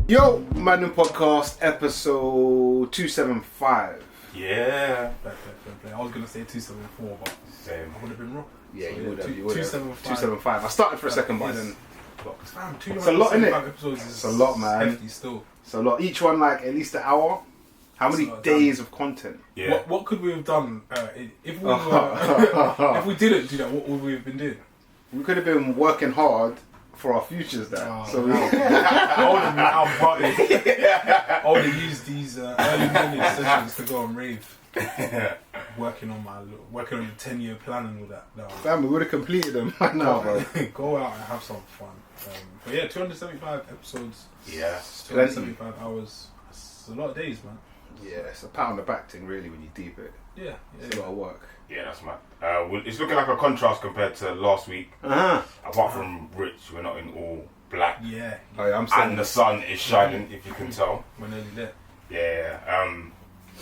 Yo, Mandem podcast episode 275. Yeah. I was gonna say 274, but Same. I would have been wrong. Yeah, So, you would have. 275. 275. I started for a second, but Is- then Fam, It's a lot, innit? 275 episodes is It's a lot, man. hefty still. it's a lot. Each one like at least an hour. How many It's a lot of days of content? Yeah. What could we have done if we if we didn't do that? What would we have been doing? We could have been working hard for our futures there. Oh, So we, I would have been out partying. I would have used these early morning sessions to go and rave. Working on the 10-year plan and all that. No. fam, we would have completed them right now, bro. Go out and have some fun. But yeah, 275 episodes. Yeah. 275 hours. It's a lot of days, man. Yeah, it's a pat on the back thing, really, when you deep it. Yeah. It's a lot of work. Yeah, that's mad. It's looking like a contrast compared to last week. Apart from Rich, we're not in all black. Yeah. Oh, yeah, I'm saying And the sun is shining, if you can tell. We're nearly there. Yeah.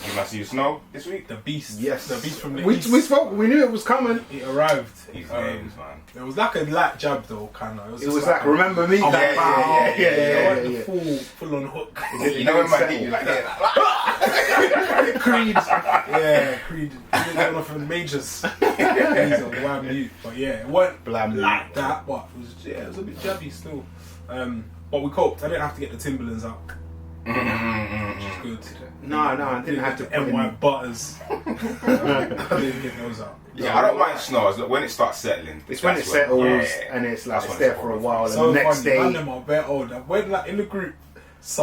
You might see the snow this week. The beast. yes. The beast from the we east. spoke. We knew it was coming. It arrived. These names, man. It was like a light jab though, kind of. It was like, remember me? Oh, Yeah. Full on hook. You know when man hit you like that? Creed. Yeah, Creed. He was one of the majors. He's a wham mute. But yeah, it wasn't Blam like that, but it was a bit jabby still. But we coped. I didn't have to get the Timberlands out, which is good. No, I didn't have to put NY in. butters. I didn't get those out. Yeah, I don't mind snow. It's when it starts settling. It's when it that's settles yeah. and it's like That's it's when there it's for a problem. while, and So the next funny, man, day. them are bare old. When like in the group, there's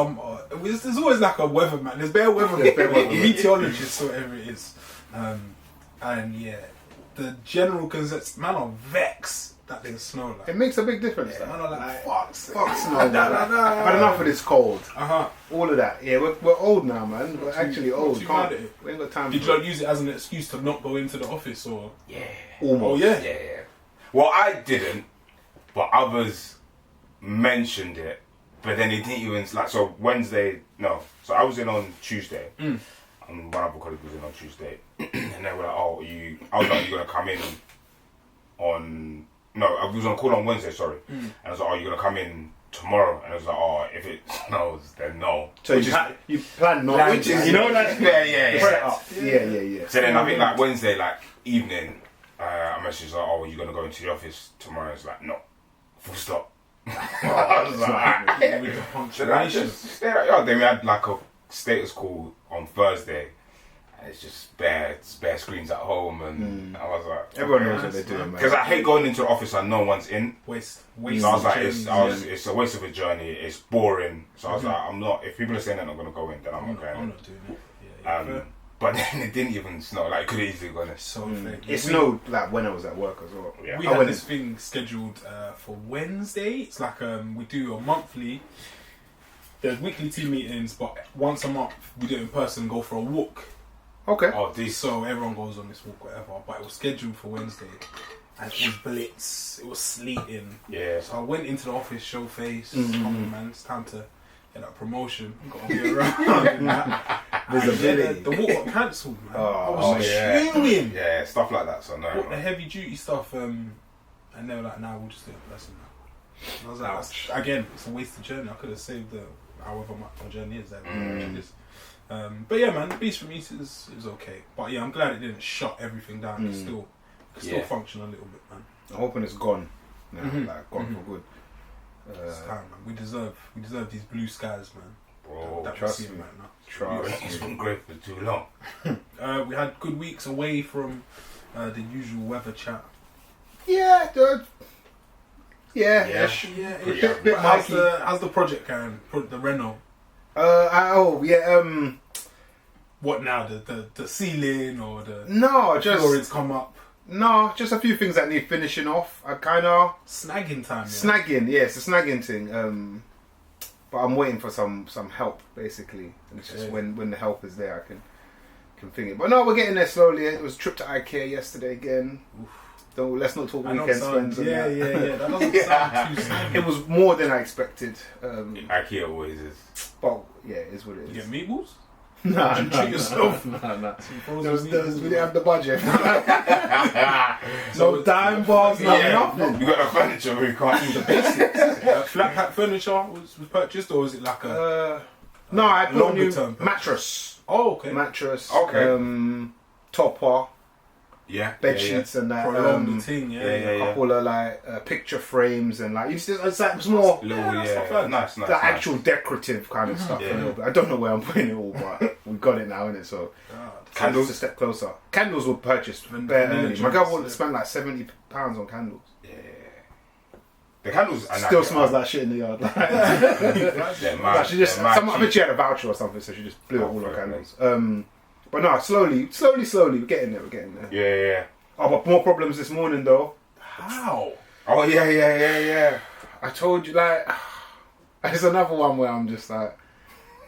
always like a weatherman. There's bare weatherman, meteorologists, or whatever it is. And yeah, the general consensus, man, are vexed that there's snow. Like, It makes a big difference. man, Like, are like, fuck snow, man. I've had enough of this cold. All of that. Yeah, we're old now, man. We're actually old. too Can't, mad at it. we ain't got time Did for you use it as an excuse to not go into the office or? Yeah. almost. Oh yeah. Yeah. Well, I didn't, but others mentioned it. But then it didn't even so Wednesday. No, so I was in on Tuesday, and one other colleague was in on Tuesday, and they were like, "Oh, you." I was like, "You're gonna come in on." No, I was on call on Wednesday. Sorry, and I was like, "Oh, you're gonna come in tomorrow?" And I was like, "Oh, if it snows, then no." So you plan not. Which is, you know, like yeah. Yeah. So then I think like Wednesday, like evening, I messaged like, "Oh, are you gonna go into the office tomorrow?" It's like, "No, full stop." I was like, With the so then I punctuation. just then we had like a status call on Thursday, and it's just spare screens at home, and I was like, Everyone knows what they're doing, man. because I hate going into the office and no one's in. Waste. So I was like, journeys, it's a waste of a journey. It's boring. So I was like, I'm not. If people are saying they're not gonna go in, then I'm not going. I'm not doing it. Yeah, But then it didn't even snow. Like, it could have easily gone. so fake. It snowed like when I was at work as well. Yeah. We I had went this thing scheduled for Wednesday. It's like we do a monthly. There's weekly team meetings, but once a month we do it in person. Go for a walk. Okay. Oh, this. So everyone goes on this walk, whatever. But it was scheduled for Wednesday, and it was blitz. It was sleeting. Yeah. So I went into the office, show face. Come on, man, it's time to get that promotion. Got to be around and that. Visibility. And the walk got cancelled, man. I Oh, was yeah. fuming. Yeah, stuff like that. So no. Bought the heavy duty stuff, and they were like, "Nah, we'll just do a lesson now." And I was like, Ouch. "Again, it's a wasted journey. I could have saved however much my journey is." But yeah, man, the beast from East is okay. But yeah, I'm glad it didn't shut everything down. It still function a little bit, man. I'm hoping it's gone now, like gone for good. It's time, man. We deserve these blue skies, man. Bro, that trust we see me. right now. Trust it's me. been great for too long. We had good weeks away from the usual weather chat. Yeah, dude. Yeah. Yeah. Yeah, bit how's Mikey. how's the project going? The Reno. What now? The ceiling or the No, just floorings come up? just a few things that need finishing off. I kind of Snagging time. Yeah. snagging. Yeah, it's a snagging thing. But I'm waiting for some help basically, and it's just Okay. when the help is there, I can think it. But no, we're getting there slowly. It was a trip to IKEA yesterday again. Let's not talk I know weekend sound- spends. and yeah, that. yeah. That doesn't sound too snagging. It was more than I expected. IKEA always is. But yeah, it is what it You is. get meatballs? Nah, You treat yourself. Nah. Frozen There was, meat. we didn't have the budget. So No dime bars, nothing. You got the furniture where you can't eat the Flat pack furniture was purchased, or was it like a? No, I put a Longer new term purchase. mattress. Oh, okay. Mattress. Okay. Topper. Yeah. Bed sheets and that. Prolong the thing, yeah. A couple of like picture frames and like it's like it's more Little, that's not yeah. bad. Nice. the actual decorative kind of stuff. Yeah. A little bit. I don't know where I'm putting it all, but we got it now, innit? So Candles? it's a step closer. Candles were purchased Vanilla bare early. My girl joints, would yeah. spend like £70 on candles. The candles are Still nice, smells yeah. like shit in the yard. Like, They're mad. like she just, They're mad I bet cheap. she had a voucher or something, so she just blew it Oh, all on fair candles. But no, slowly, we're getting there. Yeah. Oh, but more problems this morning though. How? Oh, yeah. I told you, like, there's another one where I'm just like,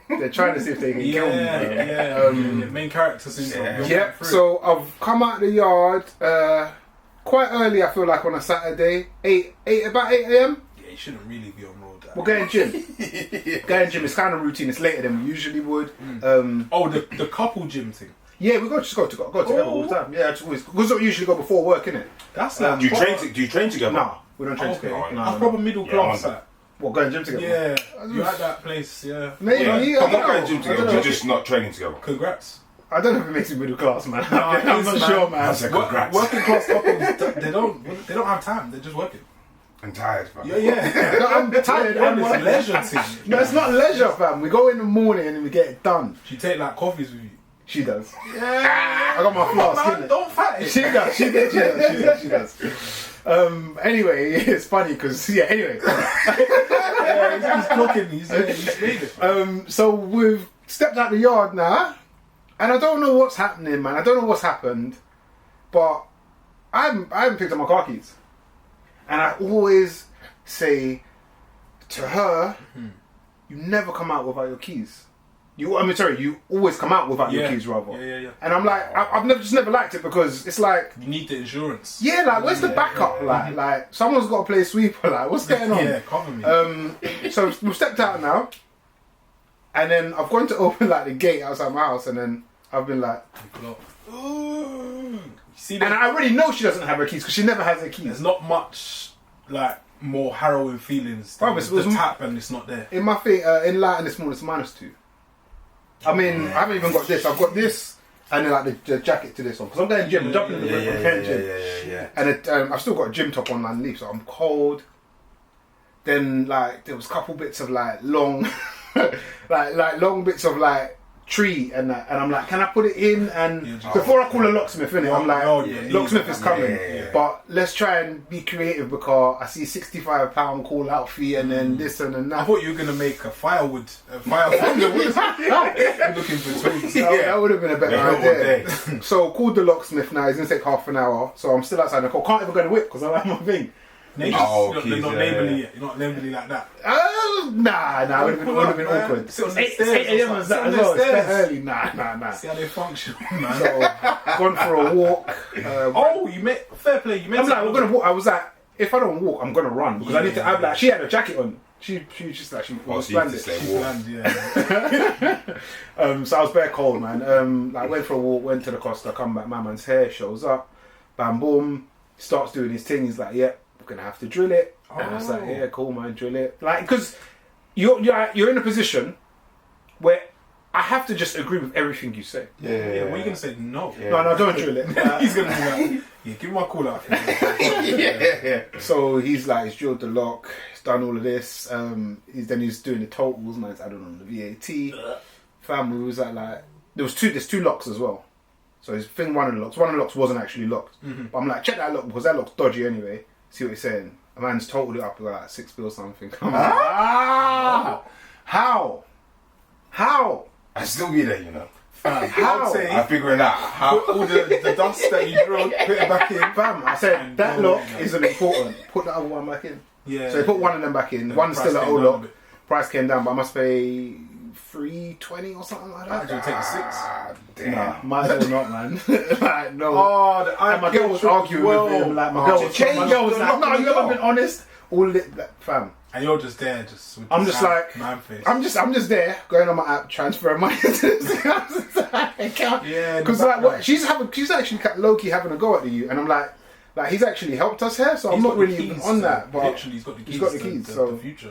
they're trying to see if they can kill me. Bro. Main character syndrome. Yeah. You're Yep. going through So I've come out the yard quite early. I feel like on a Saturday, about 8 a.m. it. Yeah, you shouldn't really be on road. That. We're going gym. Going gym is kind of routine. It's later than we usually would. Oh, the couple gym thing. Yeah, we go together all the time. Yeah, it's always because we usually go before work, innit? That's like Do you train together? No, we don't train Okay. together. That's proper middle class. Yeah, that. What, going gym together? Yeah, you at that place. Yeah. Maybe. Yeah. I Come don't on, know. going gym I together. don't know. You're just not training together. Congrats. I don't know if it makes me middle class, man. No, I'm it not is, sure, man. man. I said congrats. Working class couples, they don't have time. They're just working. I'm tired, fam. Yeah. No, I'm tired. And I'm it's working. leisure thing. No, it's not leisure, fam. We go in the morning and we get it done. You take like coffees with you. She does. Yeah. I got my flask, Man, innit? don't fight it. She does. Anyway, it's funny because anyway. Yeah, he's clocking. He's made it. So we've stepped out the yard now, and I don't know what's happening, man. I don't know what's happened, but I haven't picked up my car keys, and I always say to her, "You never come out without your keys." You always come out without your keys, rather. Yeah. And I'm like, I've never liked it because it's like, You need the insurance. yeah, like where's the backup? Like someone's got to play sweeper. Like what's going on? Yeah, cover me. So we've stepped out now, and then I've gone to open like the gate outside my house, and then I've been like, You see, and I already know she doesn't have her keys because she never has her keys. there's not much like more harrowing feelings. Bro, Than it the was- tap and it's not there. In my in lighting this morning, it's -2. I mean, I haven't even got this. I've got this, and then like the jacket to this one because I'm going gym. I'm jumping in the room. I'm going gym. Yeah. And I've still got a gym top on underneath, so I'm cold. Then like there was a couple bits of like long, like long bits of like tree and that, and I'm like, can I put it in? And before I call a locksmith, innit, I'm like, locksmith is coming, but let's try and be creative because I see £65 call out fee and then this and then I that. thought you were gonna make a firewood. Looking for tools. That would have been a better Yeah, idea. all day. So called the locksmith now. He's gonna take half an hour. So I'm still outside the car. Can't even go to whip because I like my thing. You're not neighbourly yet. You're not neighbourly like that. Nah, it would have been awkward. Sit on the It's stairs 8 a.m. or as something. well. Sit on It's the that stairs. early. Nah. See how they function, man. So gone for a walk. Oh, you made fair play. You made. I'm like, we're gonna walk. I was like, if I don't walk, I'm gonna run because I need to. I'm like, she had a jacket on. She just like she was so you planned have to it. say walk. Land, yeah. So I was bare cold, man. Like went for a walk, went to the Costa, come back. My man's hair shows up, bam, boom, starts doing his thing. He's like, "Yeah, we're gonna have to drill it." And I was like, "Yeah, cool, man, drill it." Like, because you're in a position where I have to just agree with everything you say. Yeah, what are you gonna say? No. Yeah. No, don't drill it. He's gonna be like, yeah, give him a call out. Yeah. So he's like, he's drilled the lock, he's done all of this. He's doing the totals, man. He's added on the VAT. Family was like there's two locks as well. So his thing, one of the locks wasn't actually locked. But I'm like, check that lock because that lock's dodgy anyway. See what he's saying. A man's totaled it up with like £6 something. I'm like, how? I still be there, you know. How? I'd say I'm figuring out how. put all the dust that you drilled, put it back in. Fam, I said that lock isn't important. Put the other one back in. Yeah. So they put one of them back in. One's price still an came old down a lock. bit. Price came down, but I must pay $320 or something like that. You'll take the 6. Damn. Nah, might as well not, man. Like, no. Oh, And my girl was arguing with him. Like, my girl was change like, no, you the haven't been honest. all it, that, fam. And you're just there, just. With I'm just like, man face. I'm just there going on my app, transferring money to this account. Yeah, because like what she's actually low key having a go at you, and I'm like he's actually helped us here, so I'm not really even on that. But literally, he's got the keys. So the future,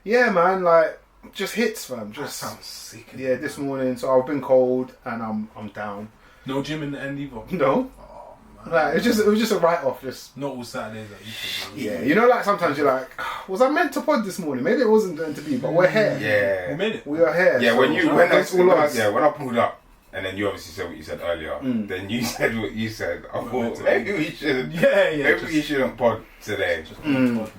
yeah, man, like just hits, fam. Just that sounds sick. Yeah, this morning, so I've been cold and I'm down. No gym in the end either. No. Like, it was just a write-off. Just not all Saturdays that you should. Yeah, you know, like sometimes you're like, was I meant to pod this morning? Maybe it wasn't meant to be, but we're here. Yeah, we made it. We are here. Yeah, so when I pulled up, and then you obviously said what you said earlier. Then you said what you said. I thought maybe we should. Maybe we shouldn't pod today. Just pod, man.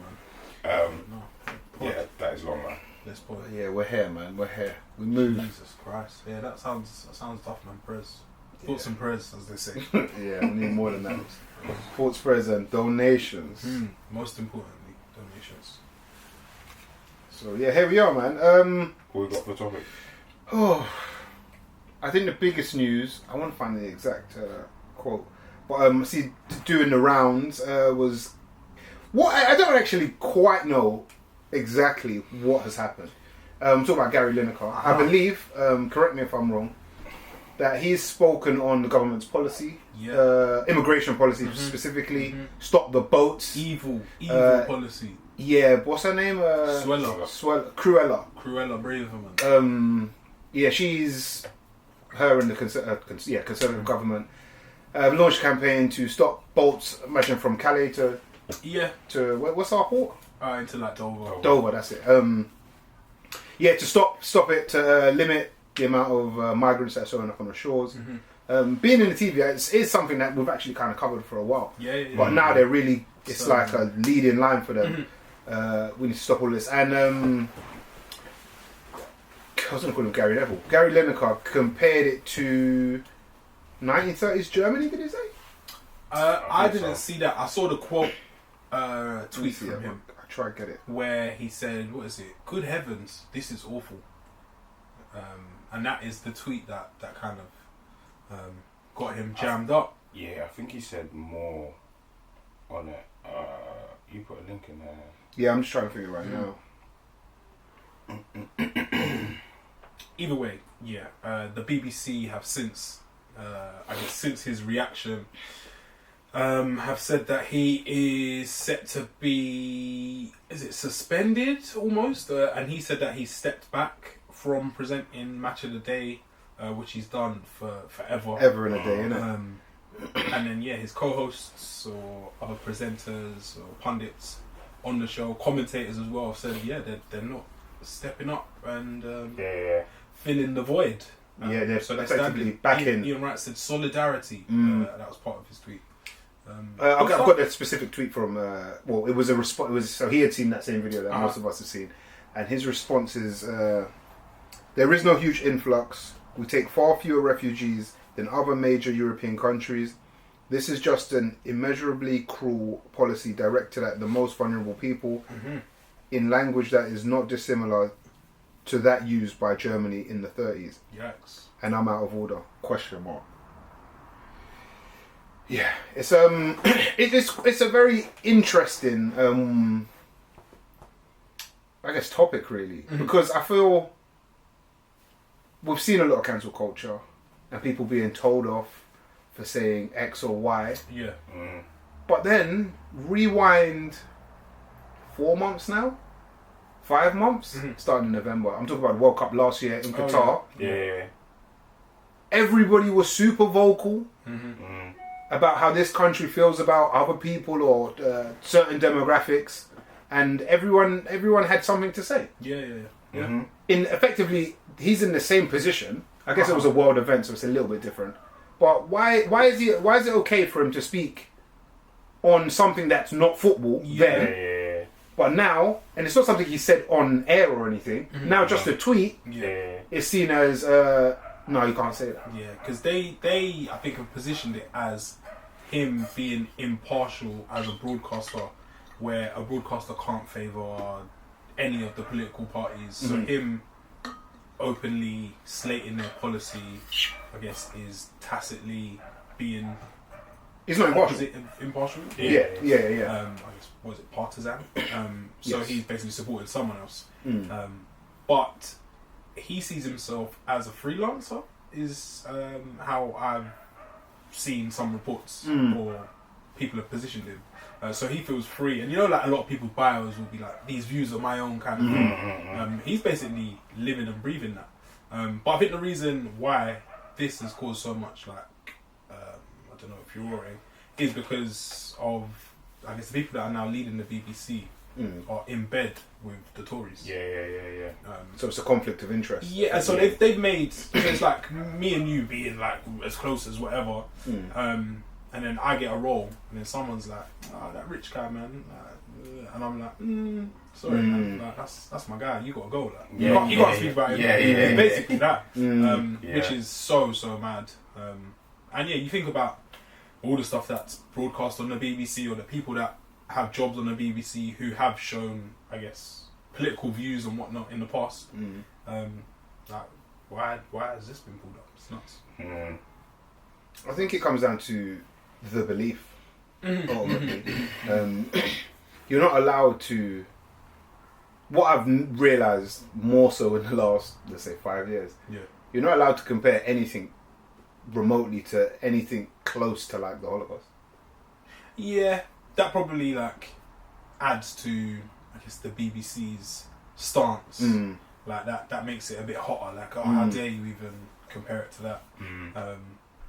Yeah, that is long, man. Let's pod. Yeah, we're here, man. We're here. We move. Jesus Christ. Yeah, that sounds tough, man. Prayers. Thoughts and prayers, as they say. Yeah, we need more than that. Thoughts, prayers, and donations. Most importantly, donations. So yeah, here we are, man. What we got for topic? Oh, I think the biggest news. I want to find the exact quote, but see, doing the rounds was what I don't actually quite know exactly what has happened. I'm talking about Gary Lineker. I believe, correct me if I'm wrong, that he's spoken on the government's policy, immigration policy specifically, stop the boats. Evil policy. Yeah, what's her name? Cruella Braverman. Yeah, she's her and the Conservative government launched a campaign to stop boats, imagine from Calais to what's our port? Into like Dover. Dover, that's it. To stop it, to limit the amount of migrants that are showing up on the shores. Being in the TV is something that we've actually kind of covered for a while. But now they're really, it's like a leading line for them. We need to stop all this. And I was going to call him Gary Neville. Gary Lineker compared it to 1930s Germany, did he say? I didn't see that. I saw the quote tweet from him. I try to get it. Where he said, what is it? Good heavens, this is awful. And that is the tweet that kind of got him jammed up. Yeah, I think he said more on it. You put a link in there. Yeah, I'm just trying to figure it right now. Either way, the BBC have since, since his reaction, have said that he is set to be, suspended almost? And he said that he stepped back from presenting Match of the Day, which he's done for forever. Ever in a day, innit? And then, his co-hosts or other presenters or pundits on the show, commentators as well, have said, they're not stepping up and filling the void. They're so effectively back in. Ian Wright said solidarity. That was part of his tweet. I've got that specific tweet from. It was a response. It was so he had seen that same video that most of us have seen, and his response is: "There is no huge influx. We take far fewer refugees than other major European countries. This is just an immeasurably cruel policy directed at the most vulnerable people, in language that is not dissimilar to that used by Germany in the 30s. Yikes! And I'm out of order? Question mark. Yeah, it's it's a very interesting I guess topic really, because I feel we've seen a lot of cancel culture and people being told off for saying X or Y. Yeah. But then rewind 4 months now, 5 months, starting in November. I'm talking about the World Cup last year in Qatar. Yeah. Everybody was super vocal about how this country feels about other people or certain demographics, and everyone had something to say. Yeah. In effectively, he's in the same position. I guess it was a world event, so it's a little bit different. But why is it okay for him to speak on something that's not football then? But now, and it's not something he said on air or anything. Now, just a tweet is seen as no, you can't say that. Yeah, because they I think have positioned it as him being impartial as a broadcaster, where a broadcaster can't favour any of the political parties. So him openly slating their policy, I guess, is tacitly being He's not impartial. opposite impartial. Yeah. I guess, was it partisan? So Yes. he's basically supported someone else. Mm. But he sees himself as a freelancer. Is how I've seen some reports or people have positioned him. So he feels free, and like a lot of people's bios will be like, "These views are my own," kind of thing. He's basically living and breathing that. But I think the reason why this has caused so much I don't know, furore, is because of, I guess, the people that are now leading the BBC are in bed with the Tories. Yeah. So it's a conflict of interest. Yeah, so they've made, so it's like me and you being like as close as whatever, and then I get a role, and then someone's like, "Oh, that rich guy, man," and I'm like, "Sorry, man, like, that's my guy. You gotta go." Like, you can't speak about him. It's basically that, which is so mad. And you think about all the stuff that's broadcast on the BBC, or the people that have jobs on the BBC who have shown, I guess, political views and whatnot in the past. Like, why has this been pulled up? It's nuts. I think it comes down to the belief. Ultimately, you're not allowed to. What I've realised more so in the last, let's say, 5 years, you're not allowed to compare anything remotely to anything close to like the Holocaust. Yeah, that probably like adds to, I guess, the BBC's stance. Like that makes it a bit hotter. Like, how dare you even compare it to that?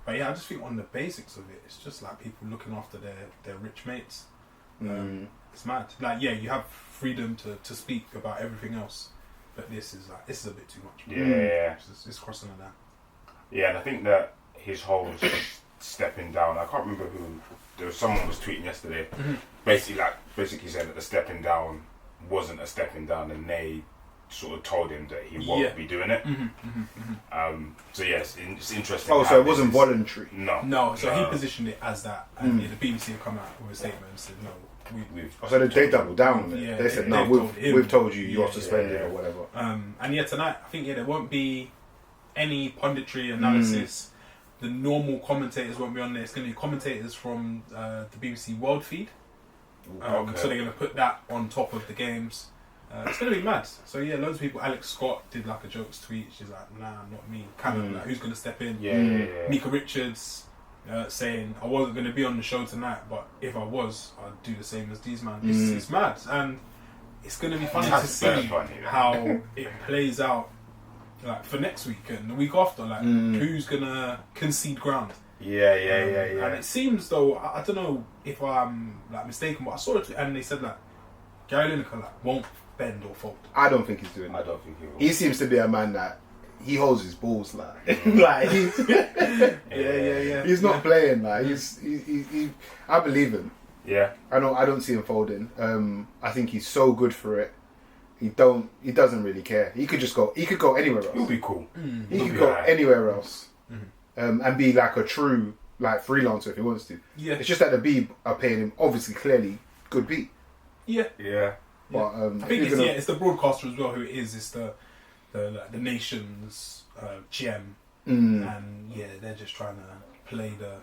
But I just think on the basics of it, it's just like people looking after their rich mates. It's mad. Like, you have freedom to speak about everything else, but this is a bit too much. It's crossing the line. Yeah, and I think that his whole stepping down, I can't remember who, there was someone was tweeting yesterday, basically saying that the stepping down wasn't a stepping down, and they sort of told him that he won't be doing it. So yes, it's interesting. Oh, so it wasn't voluntary? No. So he positioned it as that, and the BBC have come out with a statement and said no. So they doubled down on it. They said no. We've told you you're suspended or whatever. And tonight I think there won't be any punditry analysis. The normal commentators won't be on there. It's going to be commentators from the BBC World Feed. So they're going to put that on top of the games. It's going to be mad. So loads of people. Alex Scott did like a jokes tweet. She's like, "Nah, not me." Kind of like, who's going to step in? Mika Richards saying, "I wasn't going to be on the show tonight, but if I was, I'd do the same as these man." It's mad, and it's going to be funny to see how it plays out. Like for next week and the week after, like who's gonna concede ground? And it seems though, I don't know if I'm like mistaken, but I saw it and they said like Gary Lineker won't bend or fold. I don't think he's doing that. I don't think he will. He seems to be a man that he holds his balls like like he's he's not playing like he I believe him. I don't see him folding. I think he's so good for it. He doesn't really care. He could go anywhere else. He'll be cool. He could go anywhere else, and be like a true like freelancer if he wants to. It's just that the B are paying him obviously clearly good beat. But I think it's the broadcaster as well who it is. It's the nation's GM, and they're just trying to play the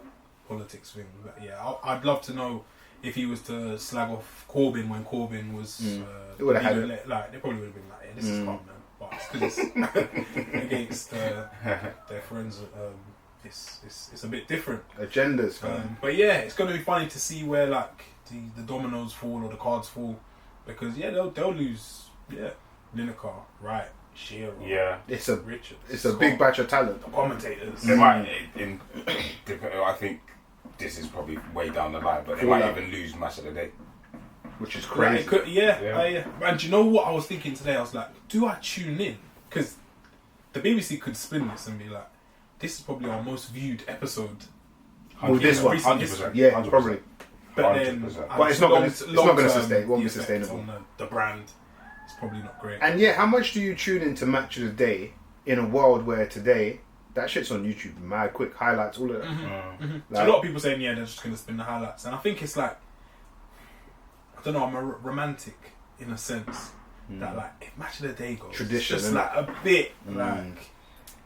politics thing. But I'd love to know. If he was to slag off Corbyn when Corbyn was, they would have had it. They probably would have been like, "This is calm, man." But it's because it's against their friends. It's a bit different. Agendas, but it's going to be funny to see where like the dominoes fall or the cards fall, because they'll lose. Lineker, right? Shearer, it's a Richards. It's a big batch of talent. The commentators. They might. I think. This is probably way down the line, but they might even lose match of the day, which is crazy. And do you know what I was thinking today? I was like, do I tune in? Because the BBC could spin this and be like, this is probably our most viewed episode. Well, this one, 100%. Probably. But then, but it's not going to sustain. It won't be sustainable. On the brand, it's probably not great. And how much do you tune into match of the day in a world where today? That shit's on YouTube, mad quick, highlights, all of that. Like, a lot of people saying, they're just going to spin the highlights. And I think it's like, I don't know, I'm a romantic in a sense. That like, if Match of the Day goes, tradition, it's just like a bit like,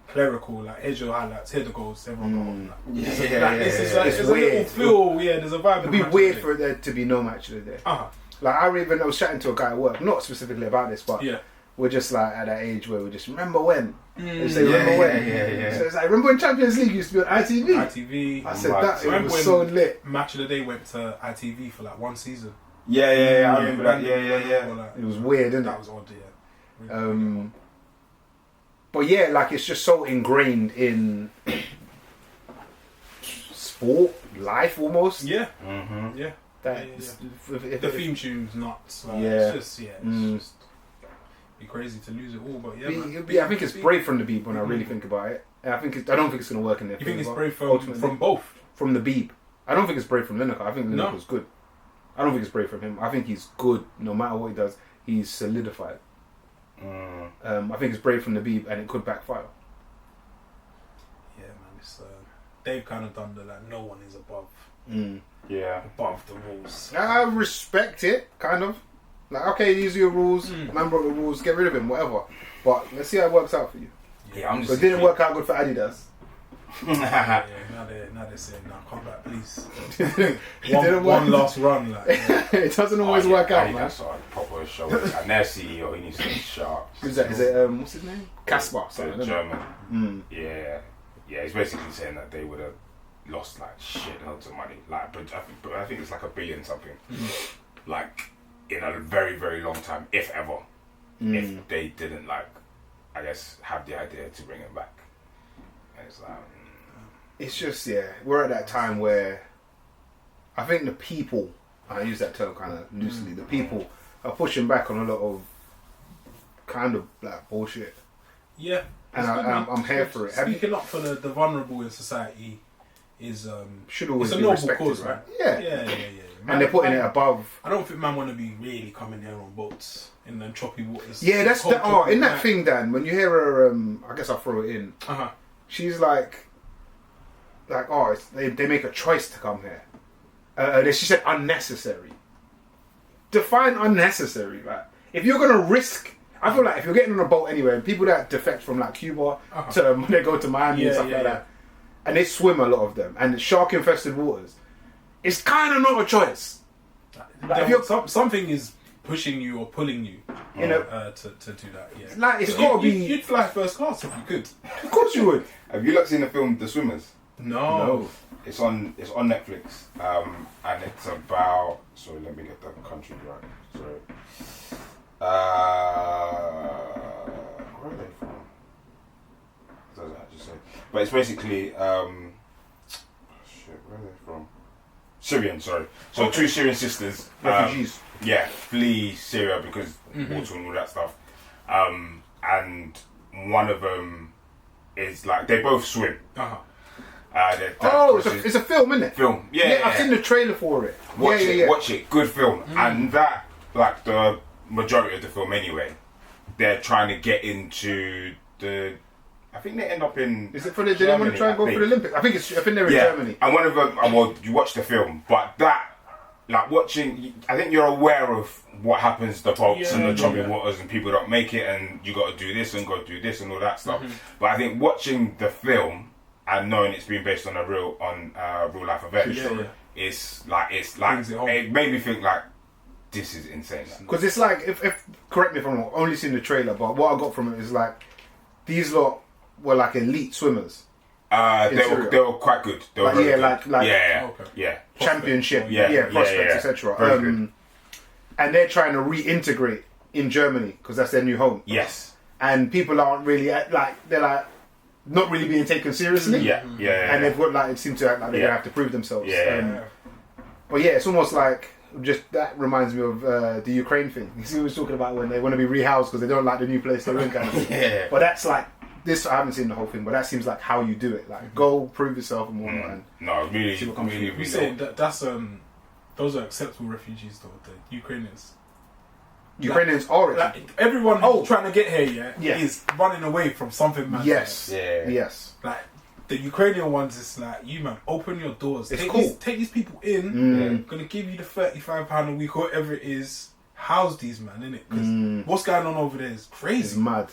clerical, like here's your highlights, here the goals, everyone go home. Like, Yeah, it's a weird. little feel, there's a vibe. It'd be weird for there to be no match of the day. Like I was chatting to a guy at work, not specifically about this, but we're just like at that age where we just remember when. They say remember when. Yeah. So it's like remember when Champions League used to be on ITV? ITV. I said that it was so lit. Match of the Day went to ITV for like one season. Yeah. I remember that. Yeah. Like, it was weird, didn't it? That was odd, yeah. But yeah, like it's just so ingrained in sport, life almost. Yeah. Mm-hmm. Yeah. The theme tune's nuts. Like, it's just be crazy to lose it all, but I think it's brave from the Beeb when I really think about it. I don't think it's going to work in there. You think it's brave from both? From the Beeb. I don't think it's brave from Lineker. I think Lineker's good. I don't think it's brave from him. I think he's good no matter what he does. He's solidified. I think it's brave from the Beeb and it could backfire. Yeah, man. It's they've kind of done the like no one is above. Above the rules. I respect it, kind of. Like, okay, these are your rules. Man broke the rules. Get rid of him, whatever. But let's see how it works out for you. Yeah, I'm just. But it didn't work out good for Adidas. Now they're saying, "Now come back, please." one last run, like it doesn't always work out, man. That's a proper show. And their CEO, he needs to be sharp. Who's that? Is it what's his name? Casper. The German. Yeah. He's basically saying that they would have lost like shit loads of money. Like, but I think it's like $1 billion something. Like in a very, very long time, if ever, if they didn't like, I guess, have the idea to bring him back. And it's like, it's just we're at that time where I think the people, I use that term kind of loosely, the people are pushing back on a lot of kind of like bullshit. Yeah. And I'm here for it. Speaking up for the vulnerable in society is should always it's a be noble respected, cause, right? Yeah. Man, and they're putting it above. I don't think man want to be really coming here on boats in them choppy waters. Yeah, that's in that thing, Dan. When you hear her, I guess I'll throw it in. She's like, they make a choice to come here. She said unnecessary. Define unnecessary. Like, if you're gonna risk, I feel like if you're getting on a boat anyway, and people that defect from like Cuba to when they go to Miami and stuff like that, and they swim a lot of them, and shark infested waters, it's kind of not a choice. Like if you're, something is pushing you or pulling you, you know, to do that. Yeah, like it's got to be. You'd fly first class if you could. Of course you would. Have you not seen the film The Swimmers? No. It's on Netflix, and it's about. Sorry, let me get the country right. Sorry. Where are they from? It doesn't actually say. But it's basically where are they from? Syrian, sorry. So two Syrian sisters, refugees. Flee Syria because water and all that stuff. And one of them is like they both swim. It's a film, isn't it? Film, I've seen the trailer for it. Watch it. Good film, and that like the majority of the film anyway. They're trying to get into the. I think they end up in. Is it for the? Did they want to try and go for the Olympics? I think they're in Germany. And one of them. Well, you watch the film, but that, like watching, I think you're aware of what happens to the boats and the choppy waters, and people don't make it, and you got to do this and go do this and all that stuff. But I think watching the film and knowing it's been based on a real life event, it's like it made me think like. This is insane. Because it's like, if correct me if I'm wrong, I've only seen the trailer, but what I got from it is like, these lot were like elite swimmers. They were quite good. They were championship, prospects, etc. And they're trying to reintegrate in Germany because that's their new home. Yes. And people aren't really they're like not really being taken seriously. And they've got like it seems to act like they're gonna have to prove themselves. But it's almost like. Just that reminds me of the Ukraine thing. You see, we was talking about when they want to be rehoused because they don't like the new place they're in, kind of thing. But that's like this. I haven't seen the whole thing, but that seems like how you do it. Like, go prove yourself and whatnot. And no, really. We say that's those are acceptable refugees though. The Ukrainians. Ukrainians are like, everyone trying to get here. Is running away from something. Man, yes. Like. The Ukrainian ones, it's like, you man, open your doors. It's take these people in. Gonna give you the £35 a week, whatever it is. House these man, innit? Because what's going on over there is crazy. It's mad.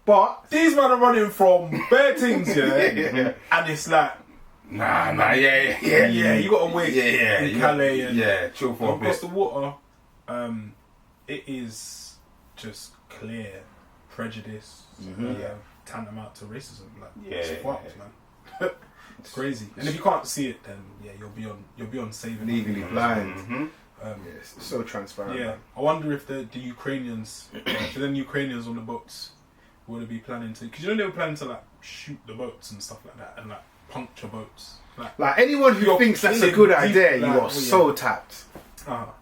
But these men are running from bare things, and it's like, yeah. You got to wait in Calais and chill for a across bit. the water. It is just clear prejudice, tantamount to racism. Like, it's fucked, man. It's crazy. And if you can't see it, then you'll be on saving. Legally blind. Mm-hmm. Yes, it's so transparent. Yeah, I wonder if the Ukrainians, if the Ukrainians on the boats, would be planning to, because they were planning to like shoot the boats and stuff like that, and like puncture boats. Like anyone who thinks that's a good idea, you are so tapped.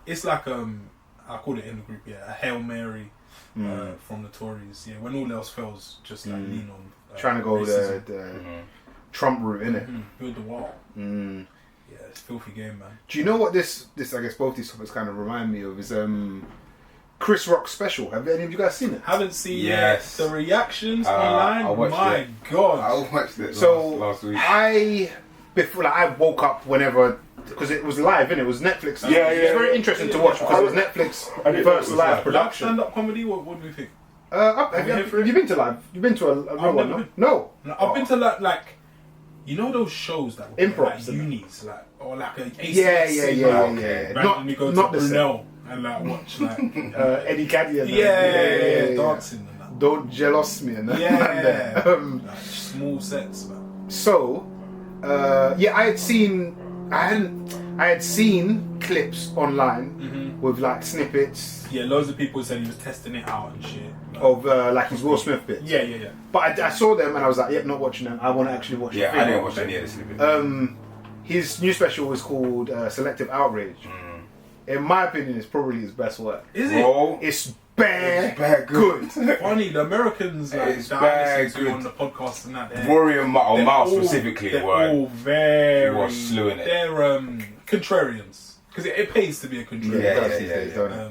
It's like I called it in the group, a Hail Mary from the Tories. Yeah, when all else fails, just like lean on trying to go racism. the Trump route, innit? Build the wall. Yeah, it's a filthy game, man. Do you know what this I guess both these topics kind of remind me of is Chris Rock's special. Have any of you guys seen it? Haven't seen the reactions online. My God, I watched it last week. I woke up whenever, because it was live, innit? It was Netflix. Yeah. It's very interesting to watch because it was Netflix first live production. Stand-up comedy. What do you think? Have you been to live? You've been to a real one, no? No. I've been to like you know those shows that were Improv, like unis, like or like a yeah. Randomly go not to the Brunel and like watch like Eddie Caddy and dancing and that. Don't jealous me and that. Yeah, like small sets, man. So, I had seen clips online with like snippets. Yeah, loads of people said he was testing it out and shit. Of like his Will Smith bits. Yeah. But I saw them and I was like, yep, not watching them. I want to actually watch. Yeah, I didn't watch any of the snippets. His new special was called Selective Outrage. In my opinion, it's probably his best work. Is it? Bro, It's bare good. Funny, the Americans It's that bare I listen to good. on the podcast and that. Rory and Mal specifically they're were all very. were slewing it. They're contrarians because it pays to be a contrarian. Yeah.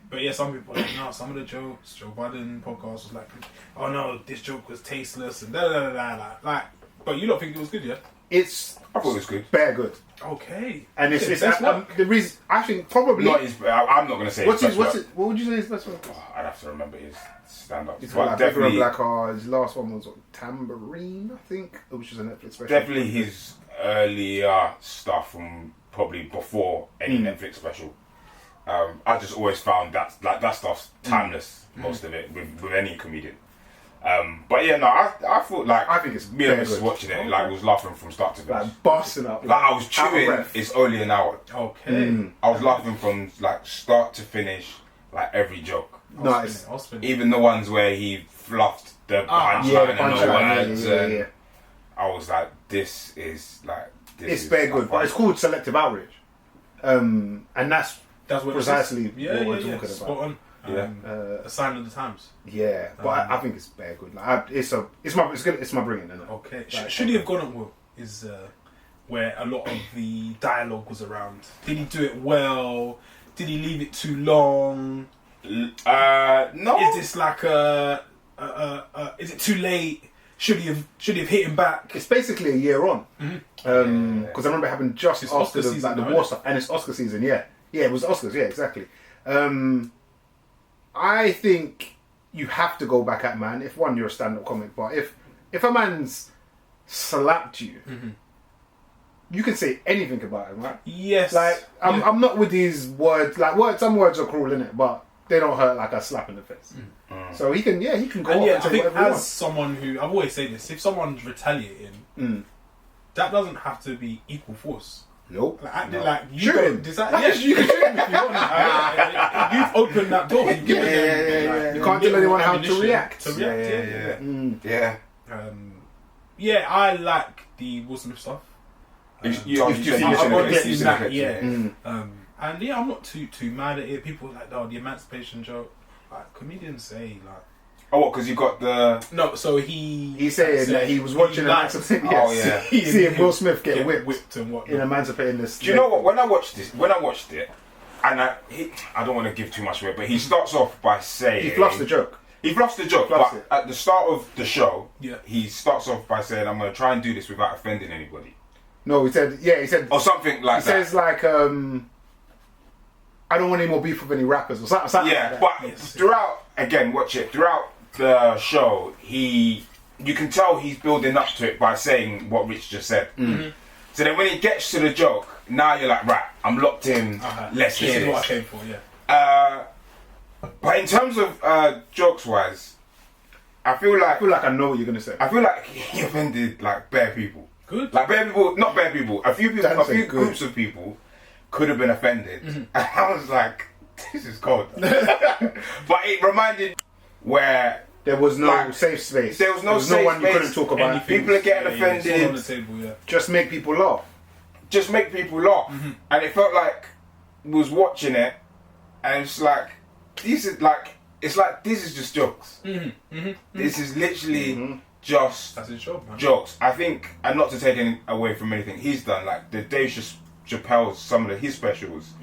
But yeah, some people are like, no, some of the jokes, Joe Biden podcast was like, oh no, this joke was tasteless and like, but you don't think it was good, yeah? I thought it was good. Bare good. Okay. And it's the reason I think probably Not his. I'm not gonna say. what would you say his best work? Oh, I'd have to remember his stand-up. It's But like definitely, Black Card. His last one was Tambourine, I think, which is a Netflix special. definitely his earlier stuff from probably before any Netflix special. I just always found that stuff's timeless, most of it with any comedian. But yeah, no, I thought like I think it's me and very Mrs. good. watching it, like was laughing from start to finish. Like busting up. Like I was out of chewing. breath. It's only an hour. Okay. I was laughing from like start to finish, like every joke. Nice. I'll spin it. Even the ones where he fluffed the punchline and the words, and I was like, this is It's very good, but it's called Selective Outrage, and that's what precisely it is. what we're talking about. Spot on. A sign of the times. Yeah, but I think it's very good. Like, it's my bringing, isn't it? Okay. Like, Should he have gone at Will? Is where a lot of the dialogue was around. Did he do it well? Did he leave it too long? No. Is this like is it too late? Should he have hit him back? It's basically a year on, because I remember it happened just It's after Oscar the season, war stuff, and it's Oscar season. Yeah, it was Oscars. Yeah, exactly. I think you have to go back at man. If one, you're a stand-up comic, but if a man's slapped you, you can say anything about him, right? Yes. Like I'm not with these words. Like some words are cruel, innit? But they don't hurt like a slap in the face. So he can go And up yeah, and I say think whatever he as wants. someone who I've always said this, if someone's retaliating, that doesn't have to be equal force. Nope. Like acting like you Shoot don't him. decide. Yes, you can shoot him if you want. You've opened that door. You've given them. You can't tell anyone how to ammunition react. Yeah. Yeah, I like the Will Smith stuff. You've seen seen that, it. Yeah. And yeah, I'm not too mad at it. People are like, oh, the emancipation joke. Like comedians say, like. Oh, what? Because you got the. No, so he said that he was watching Emancipation. Oh yeah. Seeing Will Smith get whipped and what in Emancipating this. Do you know what? When I watched it, and I don't want to give too much away, but he starts off by saying he fluffs the joke. But at the start of the show, Yeah. he starts off by saying, "I'm going to try and do this without offending anybody," No, he said or something like he that. says like I don't want any more beef with any rappers or something Yeah, like that. but throughout, again, watch it. Throughout the show, you can tell he's building up to it by saying what Rich just said. So then when it gets to the joke, now you're like, right, I'm locked in. Let's hear This is this. what I came for, yeah. But in terms of jokes wise, I feel like I know what you're gonna say. I feel like he offended like bare people. Good. Like bare people, not bare people. A few people, That's a few good. groups of people could have been offended. And I was like, this is cold. But it reminded where There was no like, safe space. there was no safe one you space. couldn't talk about. Anything. people are getting Yeah, it's all on offended. the table, yeah. Just make people laugh. Just make people laugh. And it felt like was watching it, and it's like this is like this is just jokes. This is literally just That's his job, man. jokes. I think, and not to take any away from anything he's done, like the Dave Chappelle's some of his specials,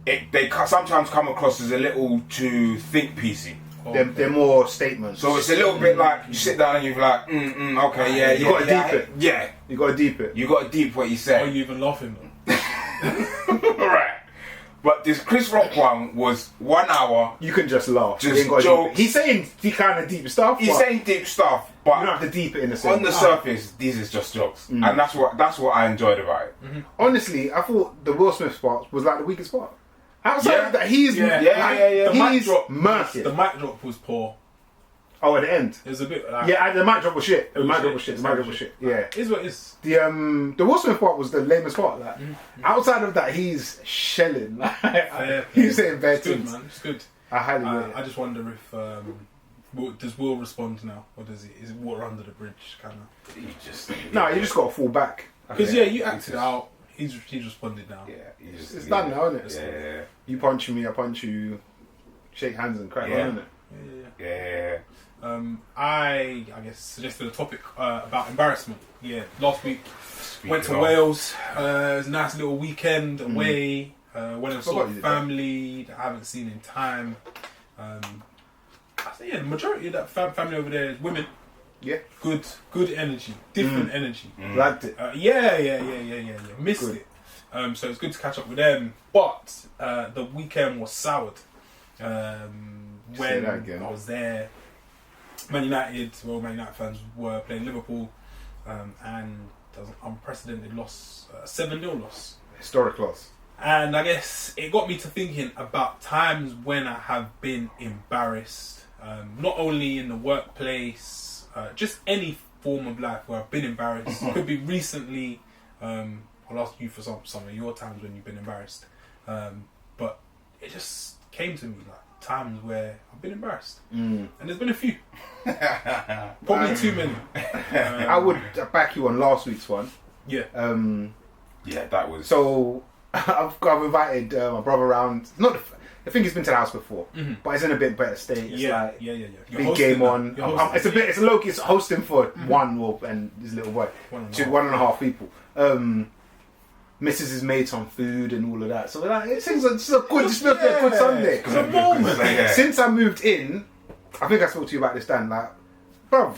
they sometimes come across as a little too think piecey. They're more statements. So it's a little bit like you sit down and you're like, okay, yeah, You gotta deep it. Yeah, You gotta deep it. you got to deep what you Are said. you even laughing, though? Right. But this Chris Rock one was 1 hour. You can just laugh. Just You ain't gotta deep jokes. it. He's saying the kind of deep stuff. He's but saying deep stuff, you but don't have to deep it in the same. on the surface, these is just jokes, and that's what I enjoyed about it. Honestly, I thought the Will Smith part was like the weakest part. Outside Yeah. of that, he's Yeah. Yeah. The mic He's drop. massive. The mic drop was poor. Oh, at the end. It was a bit like... Yeah, the mic drop was shit. The was mic shit. drop was shit. The mic drop was shit. Yeah. It is what it is. The Will Smith part was the lamest part. Like, outside of that, he's shelling. Like, he's saying bad It's good, things. man. It's good. I highly rate it. I just wonder if... does Will respond now? Or does he... Is it water under the bridge, kind of? You just No, you just got to fall back. Because, yeah, you acted out. He's responded now. yeah, you just, It's done now, isn't it? Yeah, You punch me, I punch you. Shake hands and crack Yeah. on, isn't it? yeah. I guess suggested a topic about embarrassment. Yeah, last week went to of- Wales. It was a nice little weekend away. Went and saw Forgot a you did family that I haven't seen in time. I think the majority of that family over there is women. Yeah. Good energy, different energy. Liked it. Yeah. Missed Good. it. So it's good to catch up with them. But the weekend was soured. When that again. I was there, Man United fans were playing Liverpool, and there was an unprecedented loss, 7-0 loss. Historic loss. And I guess it got me to thinking about times when I have been embarrassed, not only in the workplace, just any form of life where I've been embarrassed. Could be recently. I'll ask you for some of your times when you've been embarrassed, but it just came to me like times where I've been embarrassed, and there's been a few, probably too many. I would back you on last week's one. Yeah. Yeah, that was. So I've invited my brother around. Not, I think he's been to the house before, but it's in a bit better state. It's like yeah. You're big hosting game now. on. You're hosting. It's a bit. It's a low key. It's hosting for one wolf and his little boy. 1.5 people. Mrs. made some food and all of that. So like, it's a good Sunday. It's a moment. Yeah. Since I moved in, I think I spoke to you about this, Dan. Like, bruv,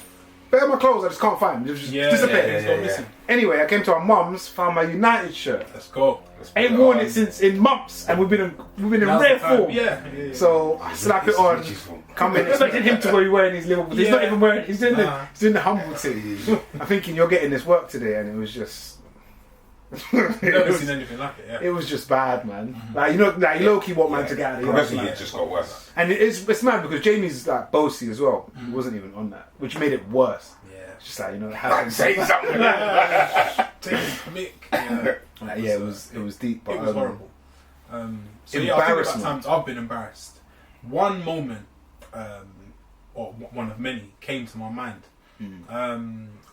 bear my clothes. I just can't find them. They just disappear. It's gone missing. Anyway, I came to our mum's, found my United shirt. Let's go. Ain't worn it since in months, and we've been in Now's rare the time. form. Yeah. So I slap it on. Come in, expecting him to be wearing his Liverpool. He's not even wearing. He's doing the humble thing. I'm thinking you're getting this work today, and it was just. Never seen anything like it. Yeah. It was just bad, man. Like you low key want man to get out of the Progressively, like, it just got worse. and it's mad because Jamie's like bossy as well. He wasn't even on that, which made it worse. Yeah. It's just like it happens. Say something. Take a mic. Yeah. Like, yeah, it was deep. But, It was horrible. So yeah, I think about Embarrassment. times I've been embarrassed. One moment, or one of many, came to my mind.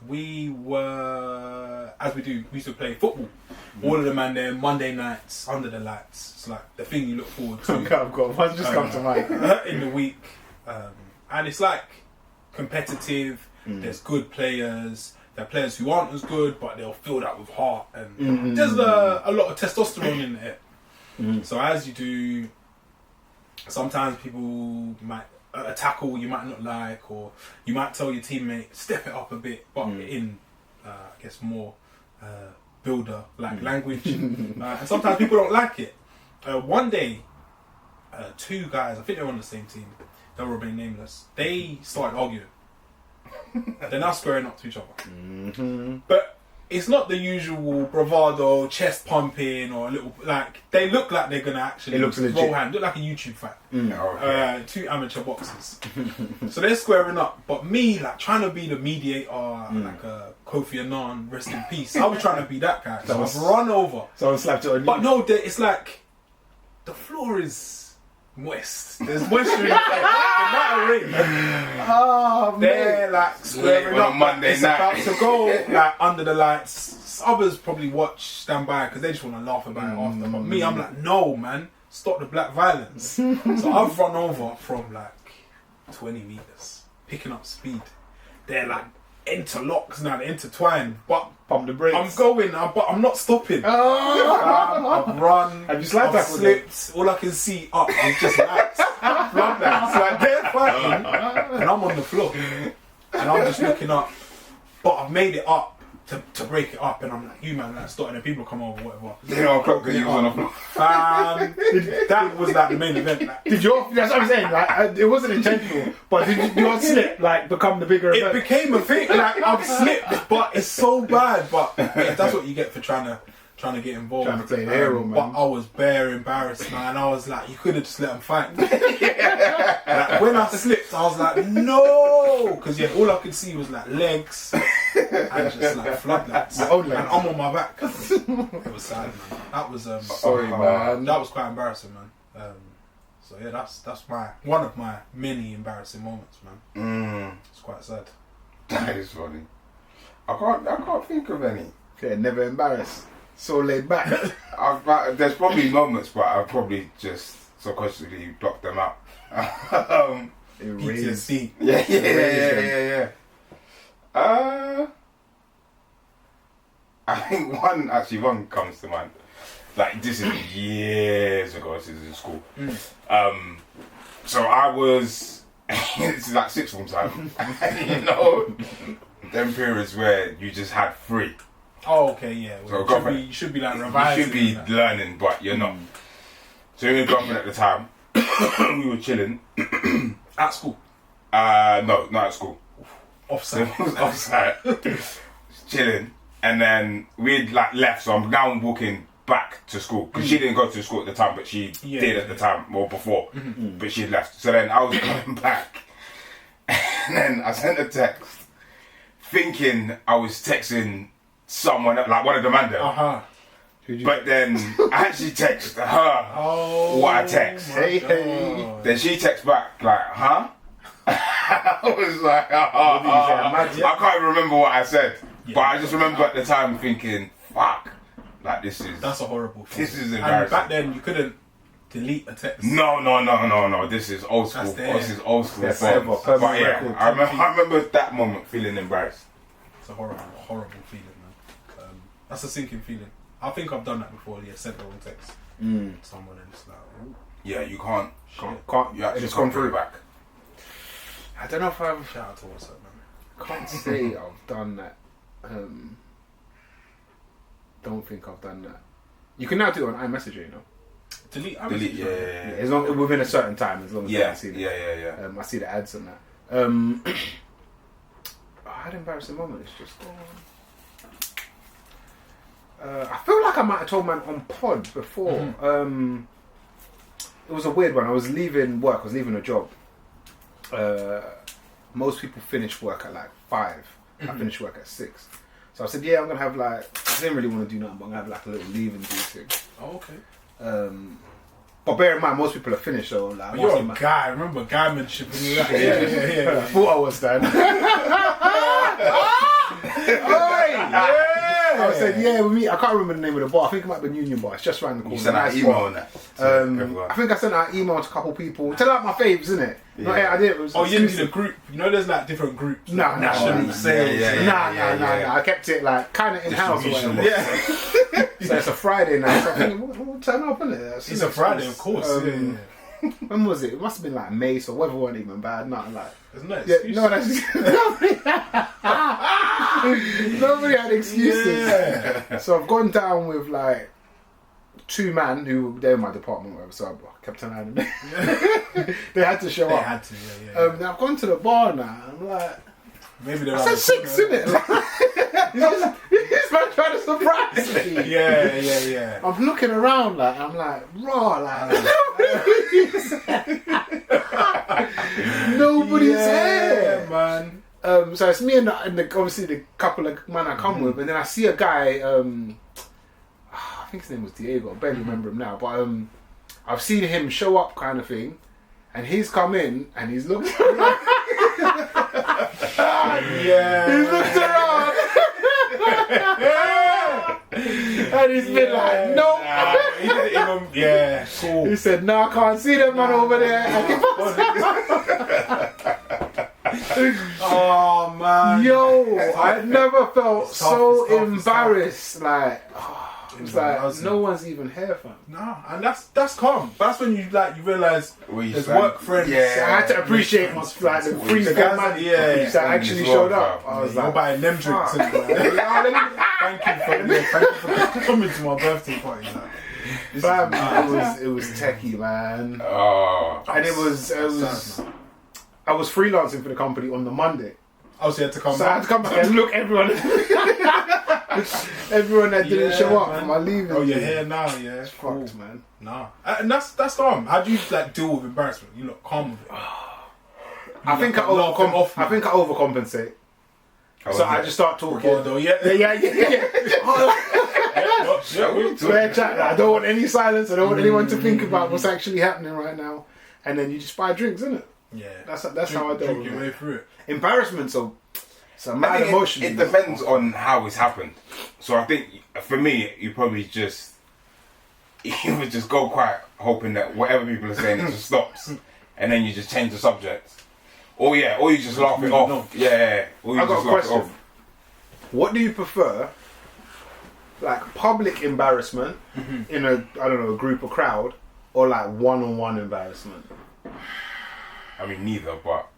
We were, as we do, we used to play football. All of the Mandem Monday nights under the lights. It's like the thing you look forward to. I've got one just come to mind. in the week, and it's like competitive. There's good players. There are players who aren't as good, but they'll fill that with heart, and there's a lot of testosterone in it. So as you do, sometimes people might a tackle you might not like, or you might tell your teammate step it up a bit, but in I guess more builder like language, and sometimes people don't like it. One day, two guys, I think they were on the same team, they'll remain nameless. They started arguing. They're now squaring up to each other. Mm-hmm. But it's not the usual bravado, chest pumping, or a little like they look like they're gonna actually It looks legit. roll hand. Look like a YouTube fight. Okay. Two amateur boxers. So they're squaring up, but me like trying to be the mediator, like a Kofi Annan, rest in peace. I was trying to be that guy. So I've run over. Someone slapped it on you. But no, it's like the floor is moist. There's moisture in that ring. Oh, They're like squaring Late on up. a Monday it's night. about to go like under the lights. Others probably stand by because they just want to laugh about it after. But me, I'm like, no, man, stop the black violence. So I've run over from like 20 meters, picking up speed. They're like interlocks now, they're intertwined. But Pump the brakes. I'm going, but I'm not stopping. Oh. I've run. Have you slide I've back with slipped. All I can see up is just lights. Floodlights. Like they're fighting, and I'm on the floor, and I'm just looking up. But I've made it up to break it up, and I'm like, you man, like starting, and people come over, whatever. You know, clock because you was on the floor. That was like the main event. Like, Did your, that's what I'm saying, like, it wasn't intentional, but did your slip, like, become the bigger it event? became a thing. Like I've slipped, but it's so bad. But yeah, that's what you get for trying to get involved. Trying to play the hero, man. But I was bare embarrassed, man. I was like, you could have just let them fight. Like, when I slipped, I was like, no, because yeah, all I could see was like legs and just like floodlights, Your own and legs. I'm on my back. It was sad, man. That was Sorry, man. that was quite embarrassing, man. So yeah, that's one of my many embarrassing moments, man. It's quite sad. That is funny. I can't think of any. Okay, never embarrassed. So laid back. There's probably moments, but I've probably just subconsciously blocked them out. Erased. PTSD. Yeah. I think one comes to mind. Like this is years ago. This is in school. So I was. This is like sixth form time. You know, them periods where you just had free. Oh, okay, yeah. So Well, you should be like revising. You should be that. learning, but you're not. So we were girlfriend at the time. We were chilling. At school. No, not at school. Offside. It was outside. Chilling. And then we'd like left, so I'm now walking back to school. Because she didn't go to school at the time, but she did at the time, or before. But she'd left. So then I was coming back. And then I sent a text thinking I was texting someone, like one of the Mandem. But then I actually texted her what I text. Hey. Then she texts back like, huh? I was like, I can't even remember what I said. But I just remember at the time thinking, fuck, like this is... That's a horrible thing. This is And embarrassing. back then you couldn't delete a text. No. This is old school. This is old school. That's But forever. yeah, I remember that moment feeling embarrassed. It's a horrible feeling, man. That's a sinking feeling. I think I've done that before. Yeah, sent the wrong text to someone and it's like, ooh, Yeah, you can't. You actually It's can't gone through. back. I don't know if I've... shout out to WhatsApp, man. Can't say I've done that. Don't think I've done that. You can now do it on iMessage, you know. Delete. Yeah, as long within a certain time, as long as I see it. Yeah. I see the ads on that. I had an embarrassing moment. It's just I feel like I might have told man on pod before. It was a weird one. I was leaving work. I was leaving a job. Most people finish work at like 5. I finished work at 6. So I said, yeah, I'm gonna have like. I didn't really want to do nothing, but I'm gonna have like a little leave and do thing. Oh, okay. But bear in mind, most people are finished, so like. But you're a guy. Remember guymanship when you were Yeah. I thought I was done. I said, yeah, with me. I can't remember the name of the bar. I think it might be Union Bar. It's just around the corner. You sent out Nice email bar. on that. I think I sent out an email to a couple people. Tell out my faves, isn't it? Yeah. No, I did. It was Oh, you didn't do the group. You know, there's like different groups. No. Nah. I kept it like kind of in house. Yeah. So it's a Friday night. So I'm thinking, we'll turn up, isn't it? It's a Friday, of course. When was it? It must have been like May, so weather wasn't even bad. Nothing like. There's no Yeah, excuse. no, that's nobody had excuses. Yeah. So I've gone down with like two man who they were in my department, whatever. So I kept an eye on them. They had to show They up. had to, yeah. Now I've gone to the bar now. I'm like, Maybe they're I said 6, isn't it? He's man trying to surprise me. Yeah. I'm looking around like I'm like raw nobody's here, man. So it's me and the obviously the couple of men I come with, and then I see a guy. I think his name was Diego. I barely remember him now, but I've seen him show up, kind of thing, and he's come in and he's looked. He's looked around. And he's been like, nope. He didn't even, cool. He said, no, I can't see them man over there. Oh man. Yo, I never felt so embarrassed. Like, it was like, no one's even here, fam. Nah, and that's calm. That's when you realise there's work friends. Yeah, I had to appreciate my like the free guys man that actually showed up. I was you're like, buying them drinks. Thank you for coming to my birthday party. Fam, it was techie, man. And it was I was freelancing for the company on the Monday. Oh, so you had to come back? I had to come back and look everyone that didn't show up for my leaving. Oh, you're here now, yeah. It's fucked, man. Nah. And that's calm. How do you deal with embarrassment? You look calm with it. I think I overcompensate. So I just start talking. I don't want any silence. I don't want anyone to think about what's actually happening right now. And then you just buy drinks, innit? Yeah. That's how I deal with your way through it. Embarrassment, it's a mad emotion. It depends on how it's happened. So I think for me, you would just go quiet, hoping that whatever people are saying it just stops, and then you just change the subject. Or you just laugh it off. Yeah. Or you I got just a laugh question. it off. What do you prefer? Like public embarrassment in a group or crowd, or like one-on-one embarrassment? I mean, neither, but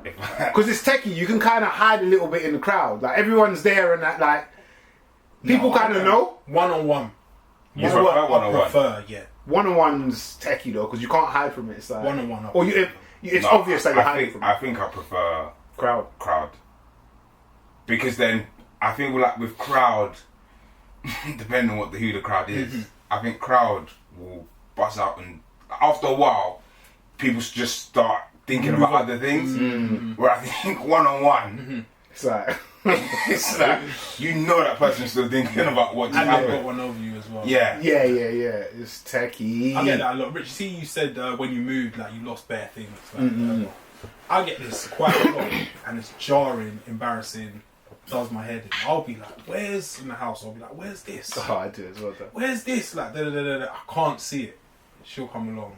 because it's techie, you can kind of hide a little bit in the crowd. Like everyone's there, and that like people kind of know. One-on-one. You prefer one-on-one? One-on-one's techie though, because you can't hide from it. It's like one-on-one. Or it's obvious that you're hiding from it. I think I prefer crowd, because then I think with crowd, depending on who the crowd is, I think crowd will bust out, and after a while, people just start thinking about other things. Where I think one-on-one, it's like you know that person's still thinking about what just and happened. they've got one over you as well. Yeah. It's techie. I get that a lot. Rich, see, you said when you moved, like you lost bare things. Like, I get this quite a lot, and it's jarring, embarrassing. Does my head in. I'll be like, where's in the house? I'll be like, where's this? Oh, I do as well. Where's this? Like, I can't see it. She'll come along,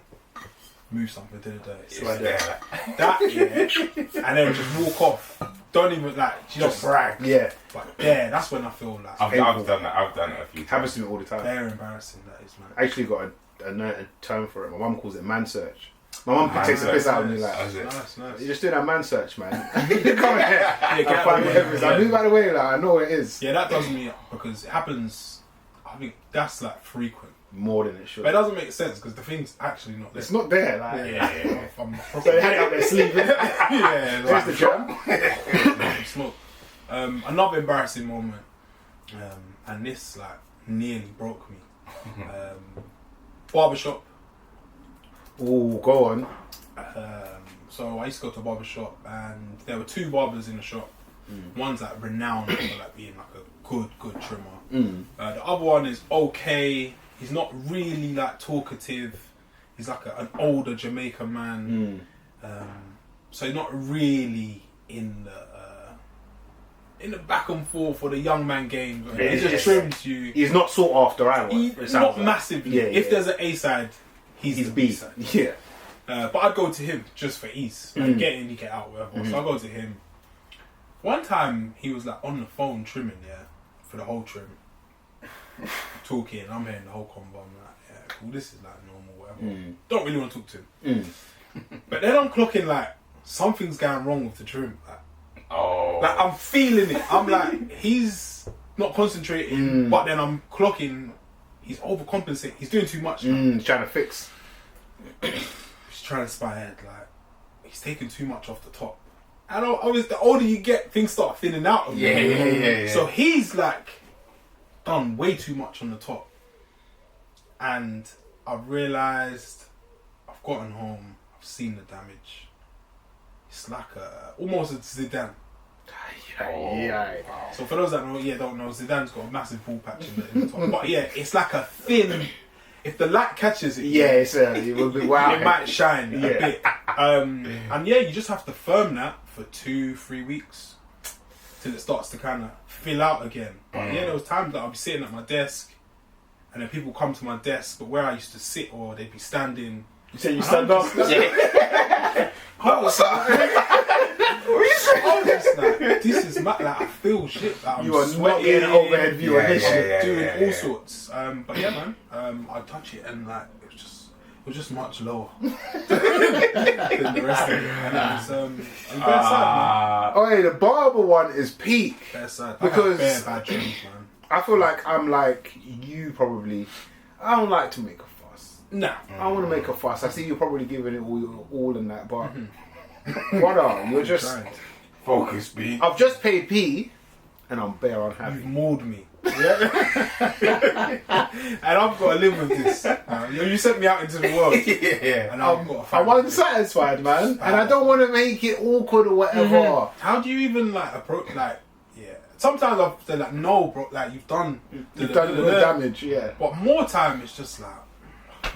move something, it's right there. And then just walk off. Don't even she just brag. Yeah. But that's when I feel like I've done that. I've done it a few times. Happens to me all the time. Very embarrassing that is, man. I actually got a term for it. My mum calls it man search. My mum takes the piss out of me like, nice. you're just doing that man search, man. Come here. I find whatever it is. I move out of the way, like I know what it is. Yeah, that does me up because it happens. I think that's like frequent. More than it should. But it doesn't make sense because the thing's actually not there. It's not there. Like, So they had it up their sleeve. There's the jam. Smoke. Another embarrassing moment, and this nearly broke me. Barbershop. Ooh, go on. So I used to go to a barbershop, and there were two barbers in the shop. One's renowned for being a good trimmer. The other one is okay. He's not really talkative. He's an older Jamaican man. So he's not really in the back and forth for the young man game. He just trims you. He's not sought after either. Not massively. If there's an A side, he's the B side. Yeah. But I'd go to him just for ease. Get in, you get out, whatever. So I go to him. One time he was on the phone trimming, for the whole trim. Talking, I'm hearing the whole convo. I'm like, yeah, cool, this is normal, whatever. Don't really want to talk to him. But then I'm clocking something's going wrong with the trim. I'm feeling it. I'm he's not concentrating, but then I'm clocking he's overcompensating. He's doing too much. Now. He's trying to fix. He's trying to spy ahead. Like he's taking too much off the top. And obviously, the older you get, things start thinning out. Of Yeah. So he's like done way too much on the top. And I've realised, I've gotten home, I've seen the damage. It's like almost a Zidane. Yeah. So for those that don't know, Zidane's got a massive ball patch in the top. But yeah, it's like a thin. If the light catches it, it will be wow. it might shine a bit. And yeah, you just have to firm that for 2-3 weeks till it starts to kind of fill out again. But yeah, there was times that I'll be sitting at my desk, and then people come to my desk, but where I used to sit, or they'd be standing. You say you stand up? This is mad. Like I feel shit. Like, I'm you are sweating, not getting an overhead view on this shit. doing all sorts. But yeah, man. I touch it and like it was just much lower than the rest of it. And it was I'm very sad, man. Oh, hey, the barber one is peak. Very sad. Because I got bad dreams, man. I feel like I'm like you probably. I don't like to make a fuss. Nah. I don't want to make a fuss. I see you're probably giving it all in that, but what are you're just. Trying. Focus, B. I've just paid P, and I'm bare unhappy. You've mauled me. Yeah. And I've got to live with this. You sent me out into the world. Yeah. And I've got to I'm fight with it. unsatisfied, man, and I don't want to make it awkward or whatever. How do you even like approach like? Yeah. Sometimes I've said like, no, bro. Like you've done You've done the damage, yeah. But more time, it's just like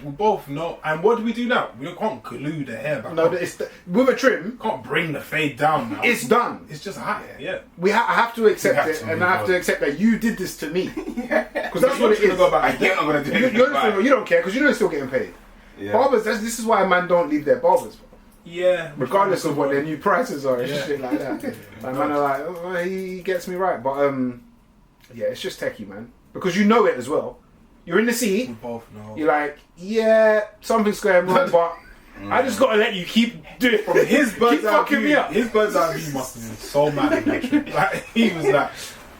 we both know. And what do we do now? We can't glue the hair back. No, up. with a trim, Can't bring the fade down now. it's done. It's just hot. Yeah. I have to accept You have it, to and move I have on. to accept that you did this to me. Because that's You're what it just gonna is. go back. You're not gonna do You, anything you about it. don't care because you know you're still getting paid. Yeah. Barbers, this is why man don't leave their barbers, Yeah. regardless of what their new prices are and Yeah. shit like that. And man are like, oh, he gets me right, but yeah, it's just techie, man, because you know it as well. You're in the We seat. both know. You're like, yeah, something's going wrong, but I just gotta let you keep doing it. From his bird's keep eye fucking view, me up. his bird's eye view must have been so mad at that trip. Like he was like,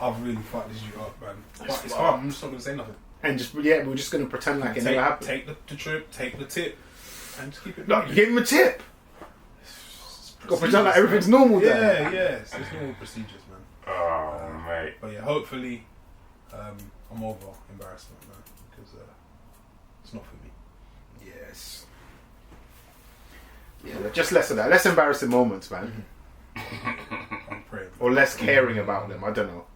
"I've really fucked this you up, man." But it's fine. I'm just not gonna say nothing. And just we're just gonna pretend like it never happened. Take the trip, take the tip, and just keep it. No, moving. you gave him a tip. Gotta pretend like everything's normal there. Yeah, it's normal procedures, man. Oh, mate. But yeah, hopefully, I'm over embarrassment, man, because it's not for me. Yes. Yeah, just less of that. Less embarrassing moments, man. I'm praying. Or less caring about them. I don't know.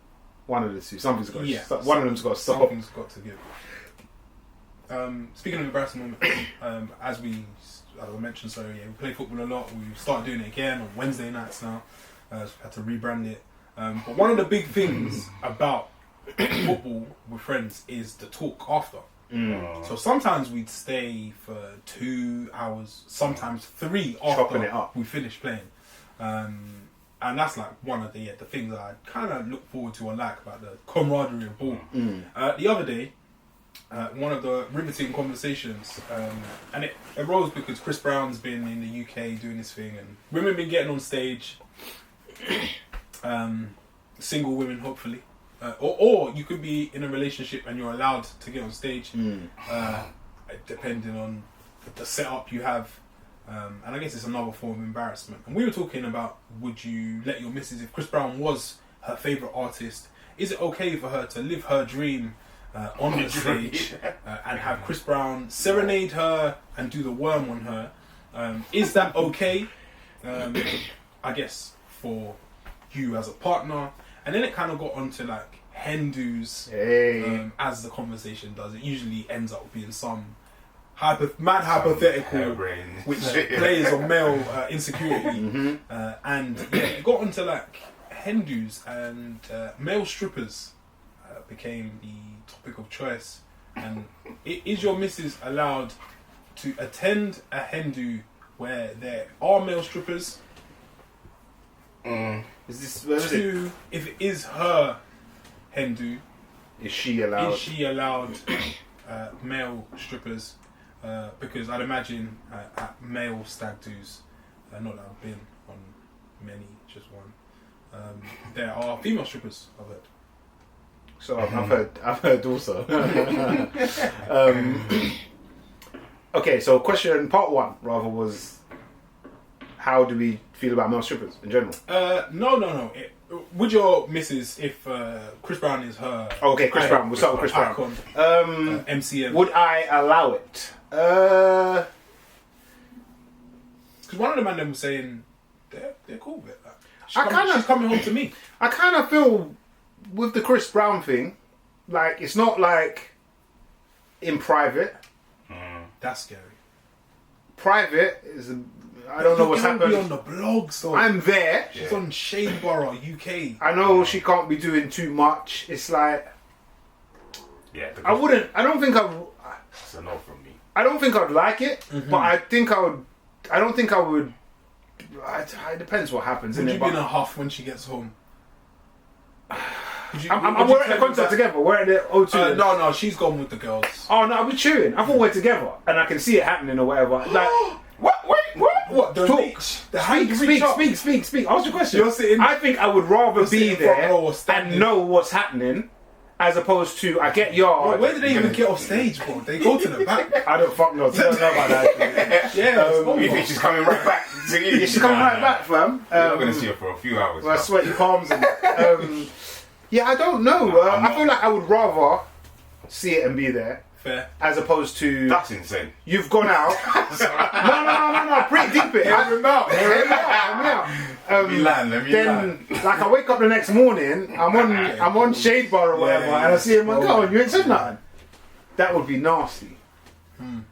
One of the two. Something's got to stop. One of them's got to stop. Something's got to give. Speaking of embarrassing moments, as I mentioned, so yeah, we play football a lot. We started doing it again on Wednesday nights now. So we had to rebrand it. But one of the big things about football with friends is the talk after. So sometimes we'd stay for 2 hours, sometimes 3 Chopping it after up. we finished playing. And that's like one of the things that I kind of look forward to or like about the camaraderie of ball. The other day, one of the riveting conversations, and it arose because Chris Brown's been in the UK doing this thing, and women been getting on stage, single women hopefully, or you could be in a relationship and you're allowed to get on stage, depending on the setup you have. And I guess it's another form of embarrassment. And we were talking about, would you let your missus, if Chris Brown was her favourite artist, is it okay for her to live her dream on the stage and have Chris Brown serenade her and do the worm on her? Is that okay? I guess for you as a partner. And then it kind of got onto like hen do's, as the conversation does. It usually ends up being some hypothetical, which plays on male insecurity. And yeah, it got onto like hen do's, and male strippers became the topic of choice. And is your missus allowed to attend a hen do where there are male strippers? Is this where is it? Two, if it is her hen do, Is she allowed? male strippers? Because I'd imagine at male stag do's, not that I've been on many, just one, there are female strippers, I've heard. so I've heard also. Okay, so question part 1 rather was, how do we feel about male strippers in general? No. Would your missus, if Chris Brown is her... Oh, okay, Chris Brown. We'll start with Chris Brown. Icon, MCM. Would I allow it? Because one of the man them was saying, they're cool with it. Like, she's coming home to me. I kind of feel with the Chris Brown thing, like it's not like in private. That's scary. Private is, I don't know what's happened. Be on the blogs though. I'm there. She's on Shadeborough, UK. I know she can't be doing too much. It's like, Yeah. I don't think It's a no from me. I don't think I'd like it, but I think I would. I don't think I would. It depends what happens. Would innit? you be in a huff when she gets home? We're at the concert together. We're at the O2. No, she's gone with the girls. Oh no, we're chewing. I thought we're together, and I can see it happening or whatever. Like, What? The talk. reach? The hand reach up? Speak. Ask your question. You're sitting- I think I would rather be sitting front there row or and standing. know what's happening, as opposed to I get yard. Bro, where did they even get off stage, bro? They go to the back. I don't fuck know. I don't know about that. Yeah, You think she's coming right back to you? Yeah, she's coming right back, fam. You're not going to see her for a few hours. Well, fam. sweaty palms and yeah, I don't know. I feel like I would rather see it and be there Fair. as opposed to That's insane. you've gone out. No. Pretty deep it. Hear me out. Let me land. Then, like, I wake up the next morning, I'm on Shade Bar or whatever, Yeah. and I see him and go, you ain't said nothing. That would be nasty.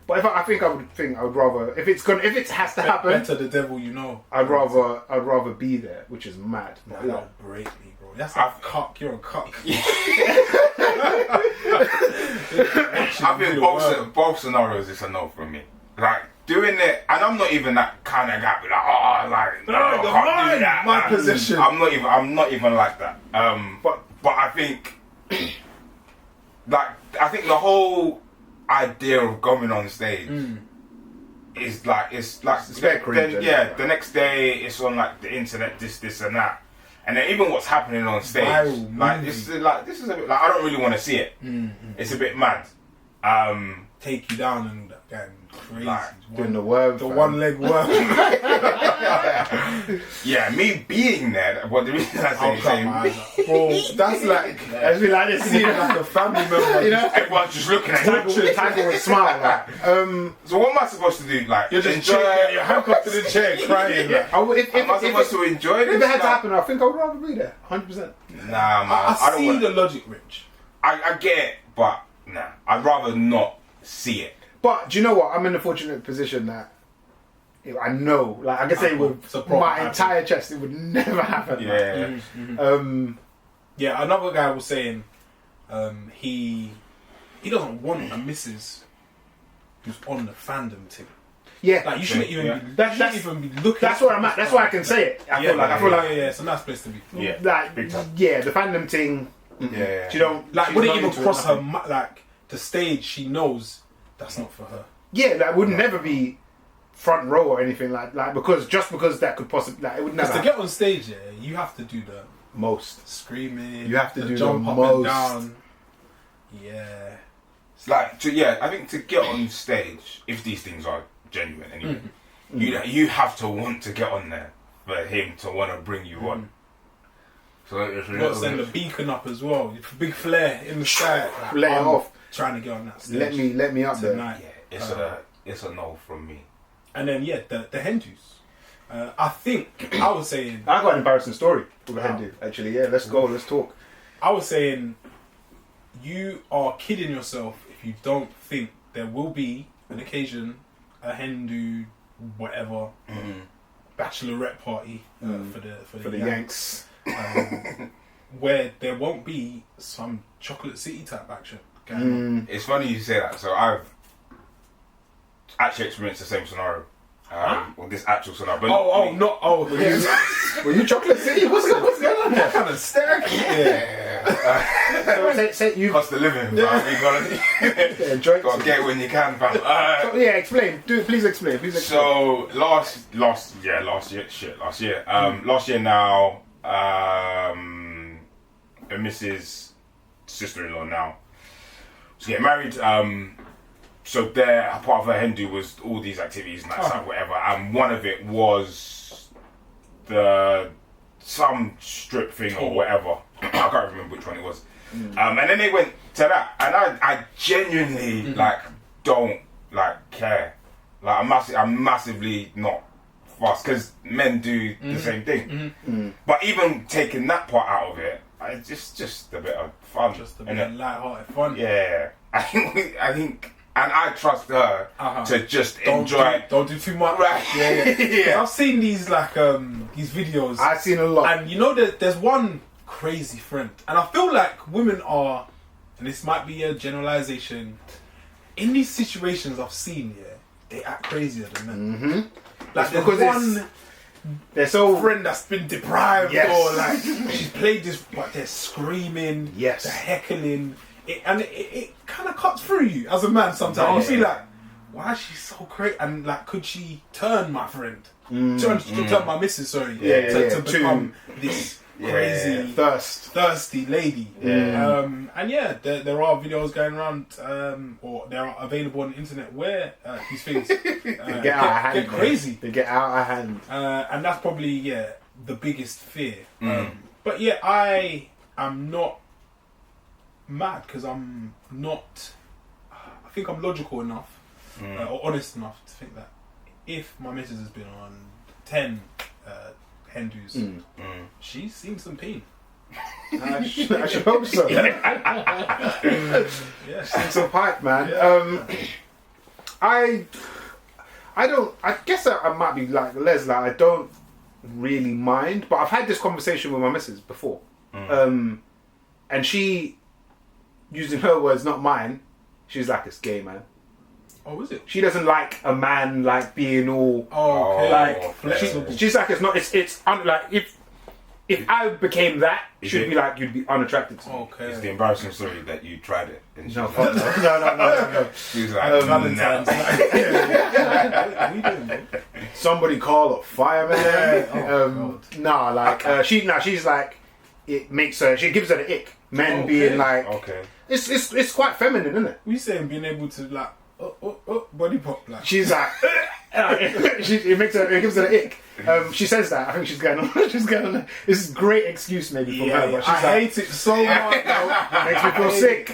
But if I think I would rather if it has to happen, Better the devil you know. I'd rather be there, which is mad. But, That'll break me, bro. That's a cock. You're a cock. I think both scenarios is a no from me. Like doing it, and I'm not even that kind of guy. Be like, oh, like no, I can't do that. my man. position. I'm not even like that. But I think, like, I think the whole idea of going on stage is like it's very cringe, the next day it's on like the internet, this and that. And then even what's happening on stage, Viral like movie. this is a bit like I don't really want to see it. It's a bit mad. Take you down and that guy crazy. Like, doing the worm, The fam. one leg work. Yeah, me being there. But the reason I say, Bro, that's like As we like this, seeing like a family member. you know, everyone's just looking at you. Tiger would smile. Like, So what am I supposed to do? Like, You're just enjoy? chilling, you're handcuffed to the chair crying. Like, if Am I supposed to enjoy this? If it had to Like, happen, I think I would rather be there, 100%. Nah, man. I don't see want. the logic, Rich. I get it, but nah. I'd rather not see it. But do you know what? I'm in the fortunate position that I know, like I can say with It's a proper my happen. entire chest, it would never happen. Yeah. Yeah, another guy was saying he doesn't want a missus who's on the fandom team. Yeah, Like you shouldn't even Yeah. be, That's- you shouldn't even be looking. that's where I'm at. That's why I can say it. I feel like it's a nice place to be. Yeah. like Big time. yeah, the fandom thing. Yeah. You don't Like she's wouldn't not even into it, cross her nothing. like the stage. She knows that's not for her. Yeah, that would never be front row or anything like because that could possibly it would never Because to get on stage, yeah, you have to do the most. screaming. You have to the do jump the up most. and down. Yeah. It's like, I think to get on stage, if these things are genuine anyway, you have to want to get on there for him to want to bring you on. So it's a Got to little send the bit, beacon up as well. Big flare in the sky. Like, Let it I'm off. Trying to get on that stage. Let me up there. tonight. yeah, it's a no from me. And then the Hindus. I think I was saying I got an embarrassing story with a Wow. Hindu. Actually, yeah, let's go. Let's talk. I was saying you are kidding yourself if you don't think there will be an occasion, a Hindu whatever bachelorette party for the Yanks. where there won't be some Chocolate City type action going on. It's funny you say that. So I've actually experienced the same scenario. Or this actual scenario. But Were you Chocolate City? What's going on there? kind of stack. Say you cost of living, fam. You gotta, enjoy. gotta get it when you can, fam. Yeah, explain. Please explain. So last year. Last year now, the missus sister-in-law now was getting married. So part of her Hindu was all these activities, nights out, whatever, and one of it was some strip thing or whatever. I can't remember which one it was. And then they went to that, and I genuinely don't care. Like I'm massively not fussed because men do the same thing. But even taking that part out of it, it's just a bit of fun, just a bit of light-hearted fun. Yeah, I think, and I trust her to just enjoy. Don't do too much. Right. Yeah. I've seen these these videos. I've seen a lot, and you know that there's one crazy friend, and I feel like women are, and this might be a generalization, in these situations I've seen, they act crazier than men. Like there's one they're so friend that's been deprived, or like she's played this, but they're screaming, they're heckling, it kind of cuts through you as a man sometimes. You see why is she so crazy, and like could she turn my friend, turn my missus, to become this crazy thirsty lady. And there are videos going around, or they are available on the internet where these things get crazy. They get out of hand, and that's probably the biggest fear. But I am not mad because I'm not. I think I'm logical enough or honest enough to think that if my missus has been on 10 Hindus, she's seen some pain. I should hope so. Seen some pipe, man. I don't. I guess I might be like Les. Like I don't really mind, but I've had this conversation with my missus before, and she, using her words, not mine, she's like, it's gay, man. Oh, is it? She doesn't like a man like being all flexible. She's like, it's not. It's like if I became that, she'd be like, you'd be unattracted to me. Okay. It's the embarrassing story that you tried it. And No. she was like, Valentine's. What are you doing, bro? Somebody call a fireman. She's like, it makes her. She gives her the ick. Men being like, it's quite feminine, isn't it? We saying being able to like, body pop like. She's like, it gives her the ick. She says that. I think she's going on. This is a great excuse maybe for her, but she's I hate it so much. Makes me feel sick.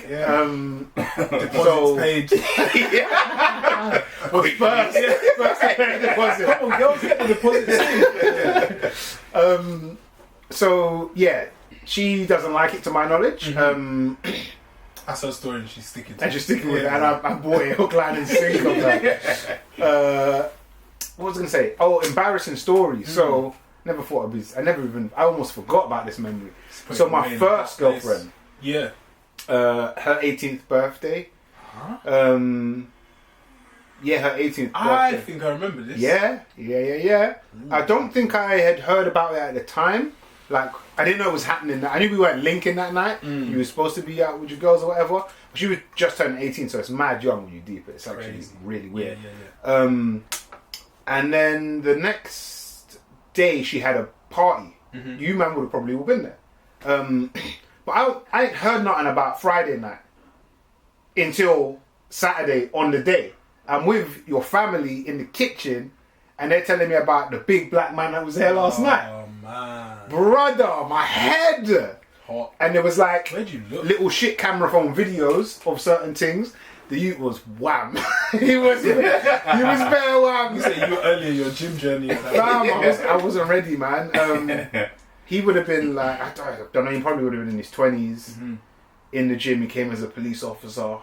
Deposits paid. First deposit. Come on, girls, get the deposit too. So she doesn't like it to my knowledge. That's her story, and she's sticking to and she's sticking with it. And I bought it hook, line, and sinker of that. What was I going to say? Oh, embarrassing stories. So, never thought I almost forgot about this memory. So, my first girlfriend. Yeah. Her 18th birthday. Her 18th birthday. I think I remember this. Yeah. I don't think I had heard about it at the time. Like, I didn't know it was happening. I knew we weren't linking that night. You were supposed to be out with your girls or whatever. But she was just turning 18, so it's mad young when you deep it. It's actually really weird. And then the next day she had a party. You man would have probably all been there. But I ain't heard nothing about Friday night until Saturday on the day. I'm with your family in the kitchen and they're telling me about the big black man that was there last night. Oh man. Brother, my head. Hot. And there was like Where'd you look? little shit camera phone videos of certain things. The youth was wham. he was bare wham. You said you were earlier your gym journey. I wasn't ready, man. He would have been like, I don't know, he probably would have been in his 20s. In the gym, he came as a police officer.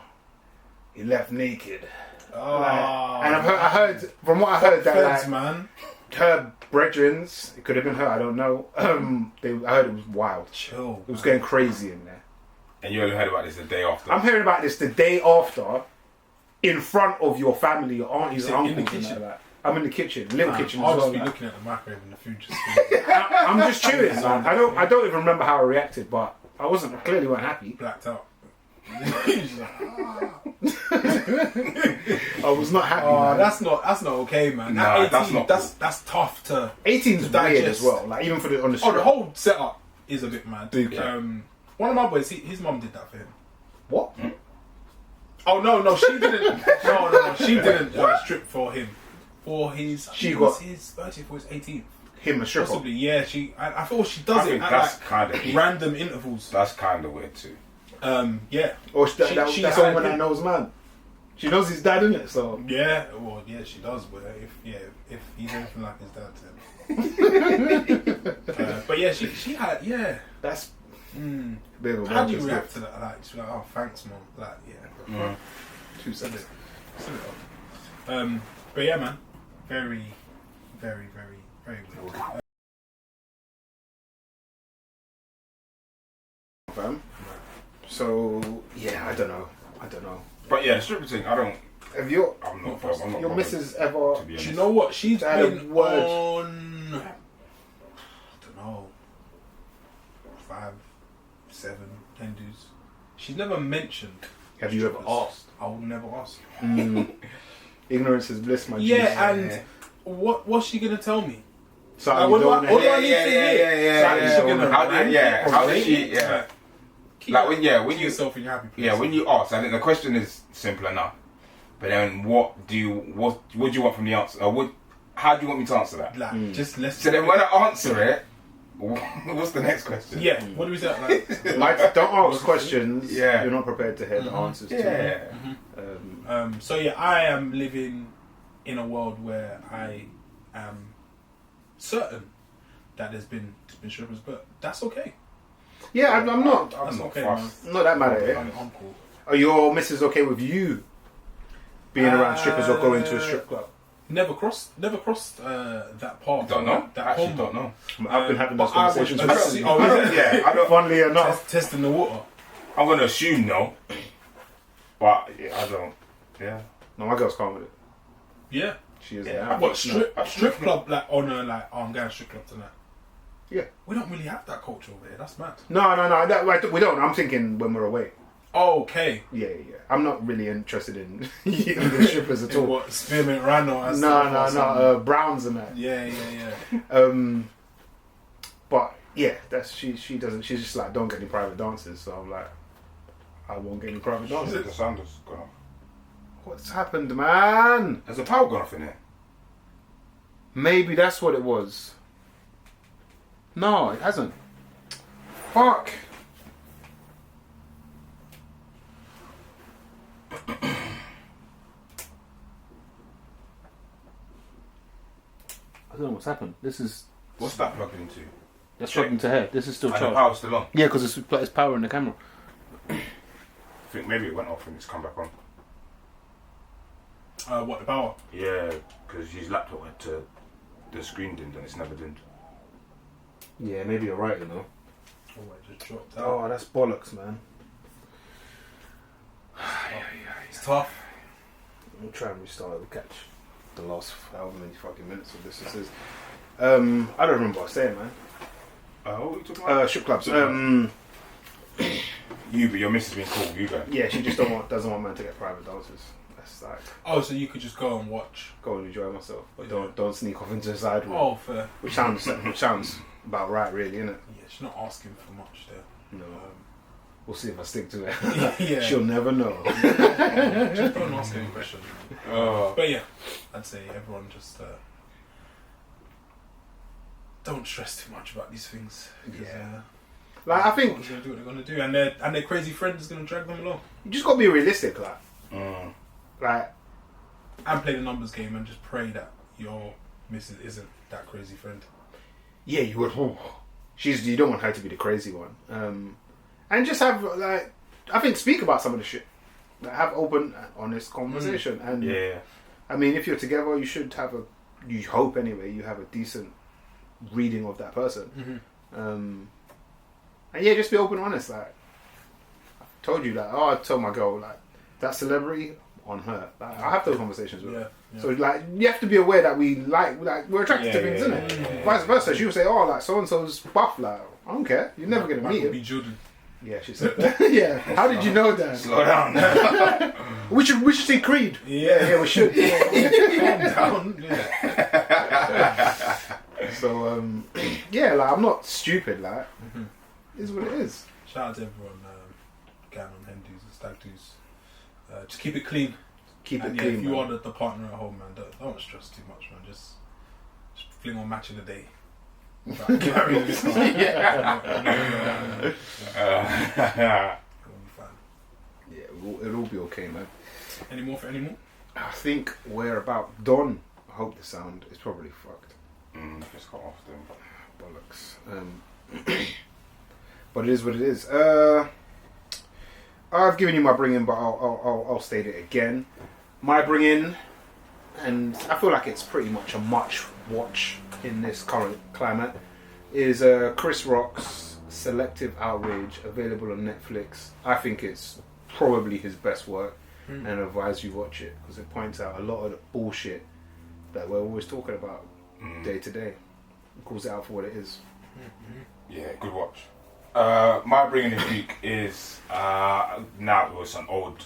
He left naked. And I heard, from what I heard, that man. her brethrens, it could have been her, I don't know. I heard it was wild. Chill. It was going crazy in there. And you only heard about this the day after? I'm hearing about this the day after, in front of your family, your aunties, and uncles, and like that. I'm in the kitchen, kitchen as well. I'll just be looking at the microwave and the food just. I'm just chewing. Man. I don't even remember how I reacted, but I clearly weren't happy. Blacked out. I was not happy. Man. That's not okay, man. Nah, 18, that's not. That's tough to. 18's to weird digest as well. Like even for the on the the whole setup is a bit mad. Okay. One of my boys, his mum did that for him. What? Oh no, she didn't. No, she didn't strip for him. For his, She it got- was his 30th or his 18th. Him a stripper. Possibly, yeah. I thought she does I it think at that's like kind of random intervals. That's kind of weird too. Yeah. Or She- that's she's the woman like- that knows man. She knows his dad, innit? So Yeah, well, yeah, she does. But if he's anything like his dad, then. But yeah, she had that's Mm. a bit of a How do you bonkers react gift. to that? Like, she's like, oh, thanks, mom. Like, yeah. Two Send seconds. it. Send it up. But yeah, man. Very, very, very, very weird. Fam. So yeah, I don't know. But yeah, the stripper thing, I don't. Have you I'm not. Not I'm not your bothered, missus ever? to be do honest. you know what? She's Had a been word. on. I don't know. 5, 7, 10 dudes. She's never mentioned. Have you ever strippers. asked? I will never ask. Ignorance is bliss, my G. Yeah, and what's she gonna tell me? So Like, you what do don't I- what do I know. need to hear? So is she gonna How rank did? Yeah. it or How did rate she? it? Yeah. Keep Like it when to you yourself in your happy place. Yeah, when you ask, I think the question is simple enough. But then, what do you want from the answer? Or how do you want me to answer that? Like, just let's. So then, when I answer it, what's the next question? Yeah. What do we say? Like, Like, don't ask questions. Yeah. You're not prepared to hear the answers to. Yeah. So yeah, I am living in a world where I am certain that there's been strippers, but that's okay. Yeah, I'm not. I'm That's not okay, fussed. man. Not that mad at it. I'm cool. Are your missus okay with you being around strippers or going to a strip club? Never crossed that path. Don't know. That Actually, combo. don't know. I've been having but those conversations I with would- her. oh, is it? Yeah, I don't. Funnily enough. Testing the water. I'm gonna assume no, but yeah, I don't. Yeah. No, my girl's calm with it. Yeah. She is Yeah. now. What strip club like on a like oh, I'm going to strip club tonight. Yeah. We don't really have that culture over here. That's mad. No. We don't. I'm thinking when we're away. Oh, okay. Yeah. I'm not really interested in the strippers at all. What Spearmint Rano? No. Browns and that. Yeah. But yeah, that's she doesn't. She's just like, don't get any private dances. So I'm like, I won't get any private dances. The sound has gone off. What's happened, man? Has the power gone off in here? Maybe that's what it was. No, it hasn't. Fuck. I don't know what's happened. This is What's that plugged into? that's plugged into here. This is still And the charged. power's still on. Yeah, because it's power in the camera. I think maybe it went off and it's come back on. What the power? Yeah, because his laptop went to the screen dimmed and it's never dimmed. Yeah, maybe you're right. You know. Oh, it just dropped out. Oh, that's bollocks, man. It's tough. We'll try and restart. We'll catch the last however many fucking minutes of this. This is. I don't remember what I was saying, man. What are you talking about? Strip clubs. You, but your missus been cool. You go. Yeah, she just doesn't want man to get private dances. That's like Oh, so you could just go and watch. go and enjoy myself, but Yeah. don't sneak off into the side room. Oh, fair. Which sounds about right, really, isn't it? Yeah, she's not asking for much there. No. We'll see if I stick to it. Yeah. She'll never know. Just don't ask any questions. Oh. But yeah, I'd say everyone just don't stress too much about these things. Because, Yeah. Like I think everyone's gonna do what they're gonna do, and their crazy friend is gonna drag them along you just gotta be realistic, like and play the numbers game and just pray that your missus isn't that crazy friend. yeah, you would. You don't want her to be the crazy one. And just have like I think speak about some of the shit. Like, have open, honest conversation. And Yeah. I mean, if you're together, you should have you hope anyway, you have a decent reading of that person. And yeah, just be open and honest. Like, I told you that. Oh, I told my girl, like, that celebrity on her. Like, I have those conversations with her. Yeah. So, like, you have to be aware that we're attracted to things, isn't it? Vice versa. She would say, oh, like, so and so's buff. Like, I don't care. You're never going to meet Michael him. B. Jordan. Yeah, she said that. Yeah. How did you know that? Slow down. We should see Creed. Yeah, we should. Calm down. Yeah. So yeah, like I'm not stupid, like, Is what it is. Shout out to everyone going on hen do's and stag do's. Just keep it clean. Keep it And clean. if you man. are the partner at home, man, don't stress too much, man. Just fling on match of the day. It'll be fine. Yeah, it'll all be okay, man. Any more for any more? I think we're about done. I hope the sound is probably fucked. Just got off them. Bollocks. But it is what it is. I've given you my bring in, but I'll state it again. My bring in, and I feel like it's pretty much a much watch in this current climate, is Chris Rock's Selective Outrage, available on Netflix. I think it's probably his best work, and I advise you watch it because it points out a lot of the bullshit that we're always talking about day to day. It calls it out for what it is. Yeah, good watch. My bringing this week is now it was an old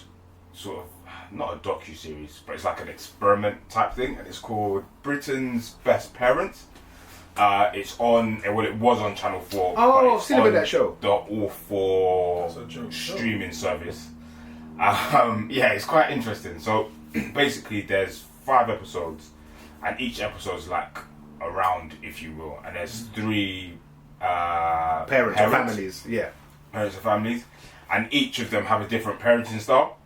sort of, not a docu-series, but it's like an experiment type thing, and it's called Britain's Best Parents. It's on, well, it was on Channel 4. Oh, I've seen a bit of that show. The All 4 streaming service. Yeah, it's quite interesting. So basically there's 5 episodes, and each episode's like a round, if you will, and there's 3 Parents and families, yeah. Parents and families, and each of them have a different parenting style.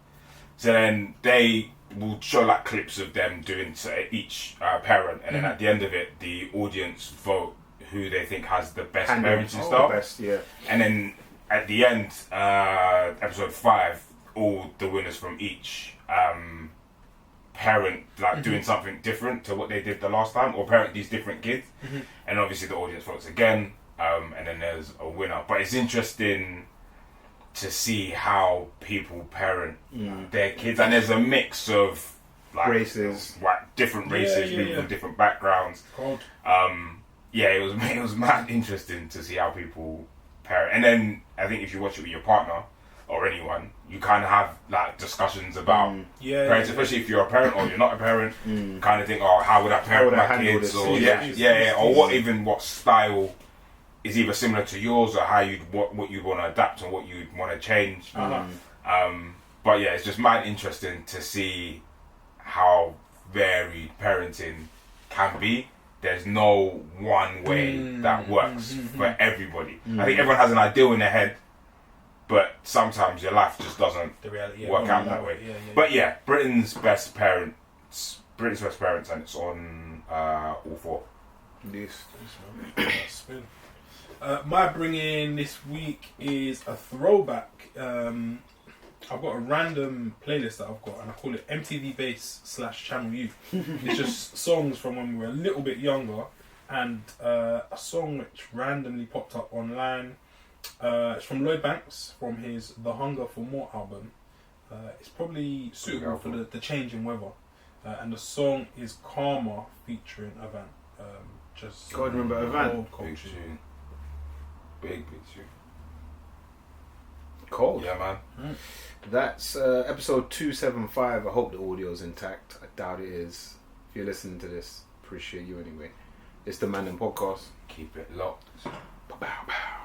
So then they will show like clips of them doing to each parent, and then at the end of it, the audience vote who they think has the best parenting style. The best, yeah. And then at the end, episode 5, all the winners from each parent like doing something different to what they did the last time, or parent these different kids, and obviously the audience votes again. And then there's a winner. But it's interesting to see how people parent their kids, and there's a mix of like races, different races, people from different backgrounds. Yeah, it was mad interesting to see how people parent. And then I think if you watch it with your partner or anyone, you kind of have like discussions about parents, especially if you're a parent or you're not a parent. Kind of think, oh, how would I parent my kids? Or or what style is either similar to yours, or how what you'd want to adapt and what you'd want to change. But yeah, it's just mad interesting to see how varied parenting can be. There's no one way that works for everybody. I think everyone has an ideal in their head, but sometimes your life just doesn't work out that way. But yeah, Britain's Best Parents, and it's on all 4. This. My bring in this week is a throwback. I've got a random playlist that I've got, and I call it MTV Base / Channel U. It's just songs from when we were a little bit younger, and a song which randomly popped up online. It's from Lloyd Banks, from his The Hunger for More album. It's probably suitable for the change in weather. And the song is Karma featuring Avant. Just God, remember Avant? Big tune. Big tune. Cold. Yeah, man. That's episode 275. I hope the audio's intact. I doubt it is. If you're listening to this, appreciate you anyway. It's the Mandem Podcast. Keep it locked. Pow, pow.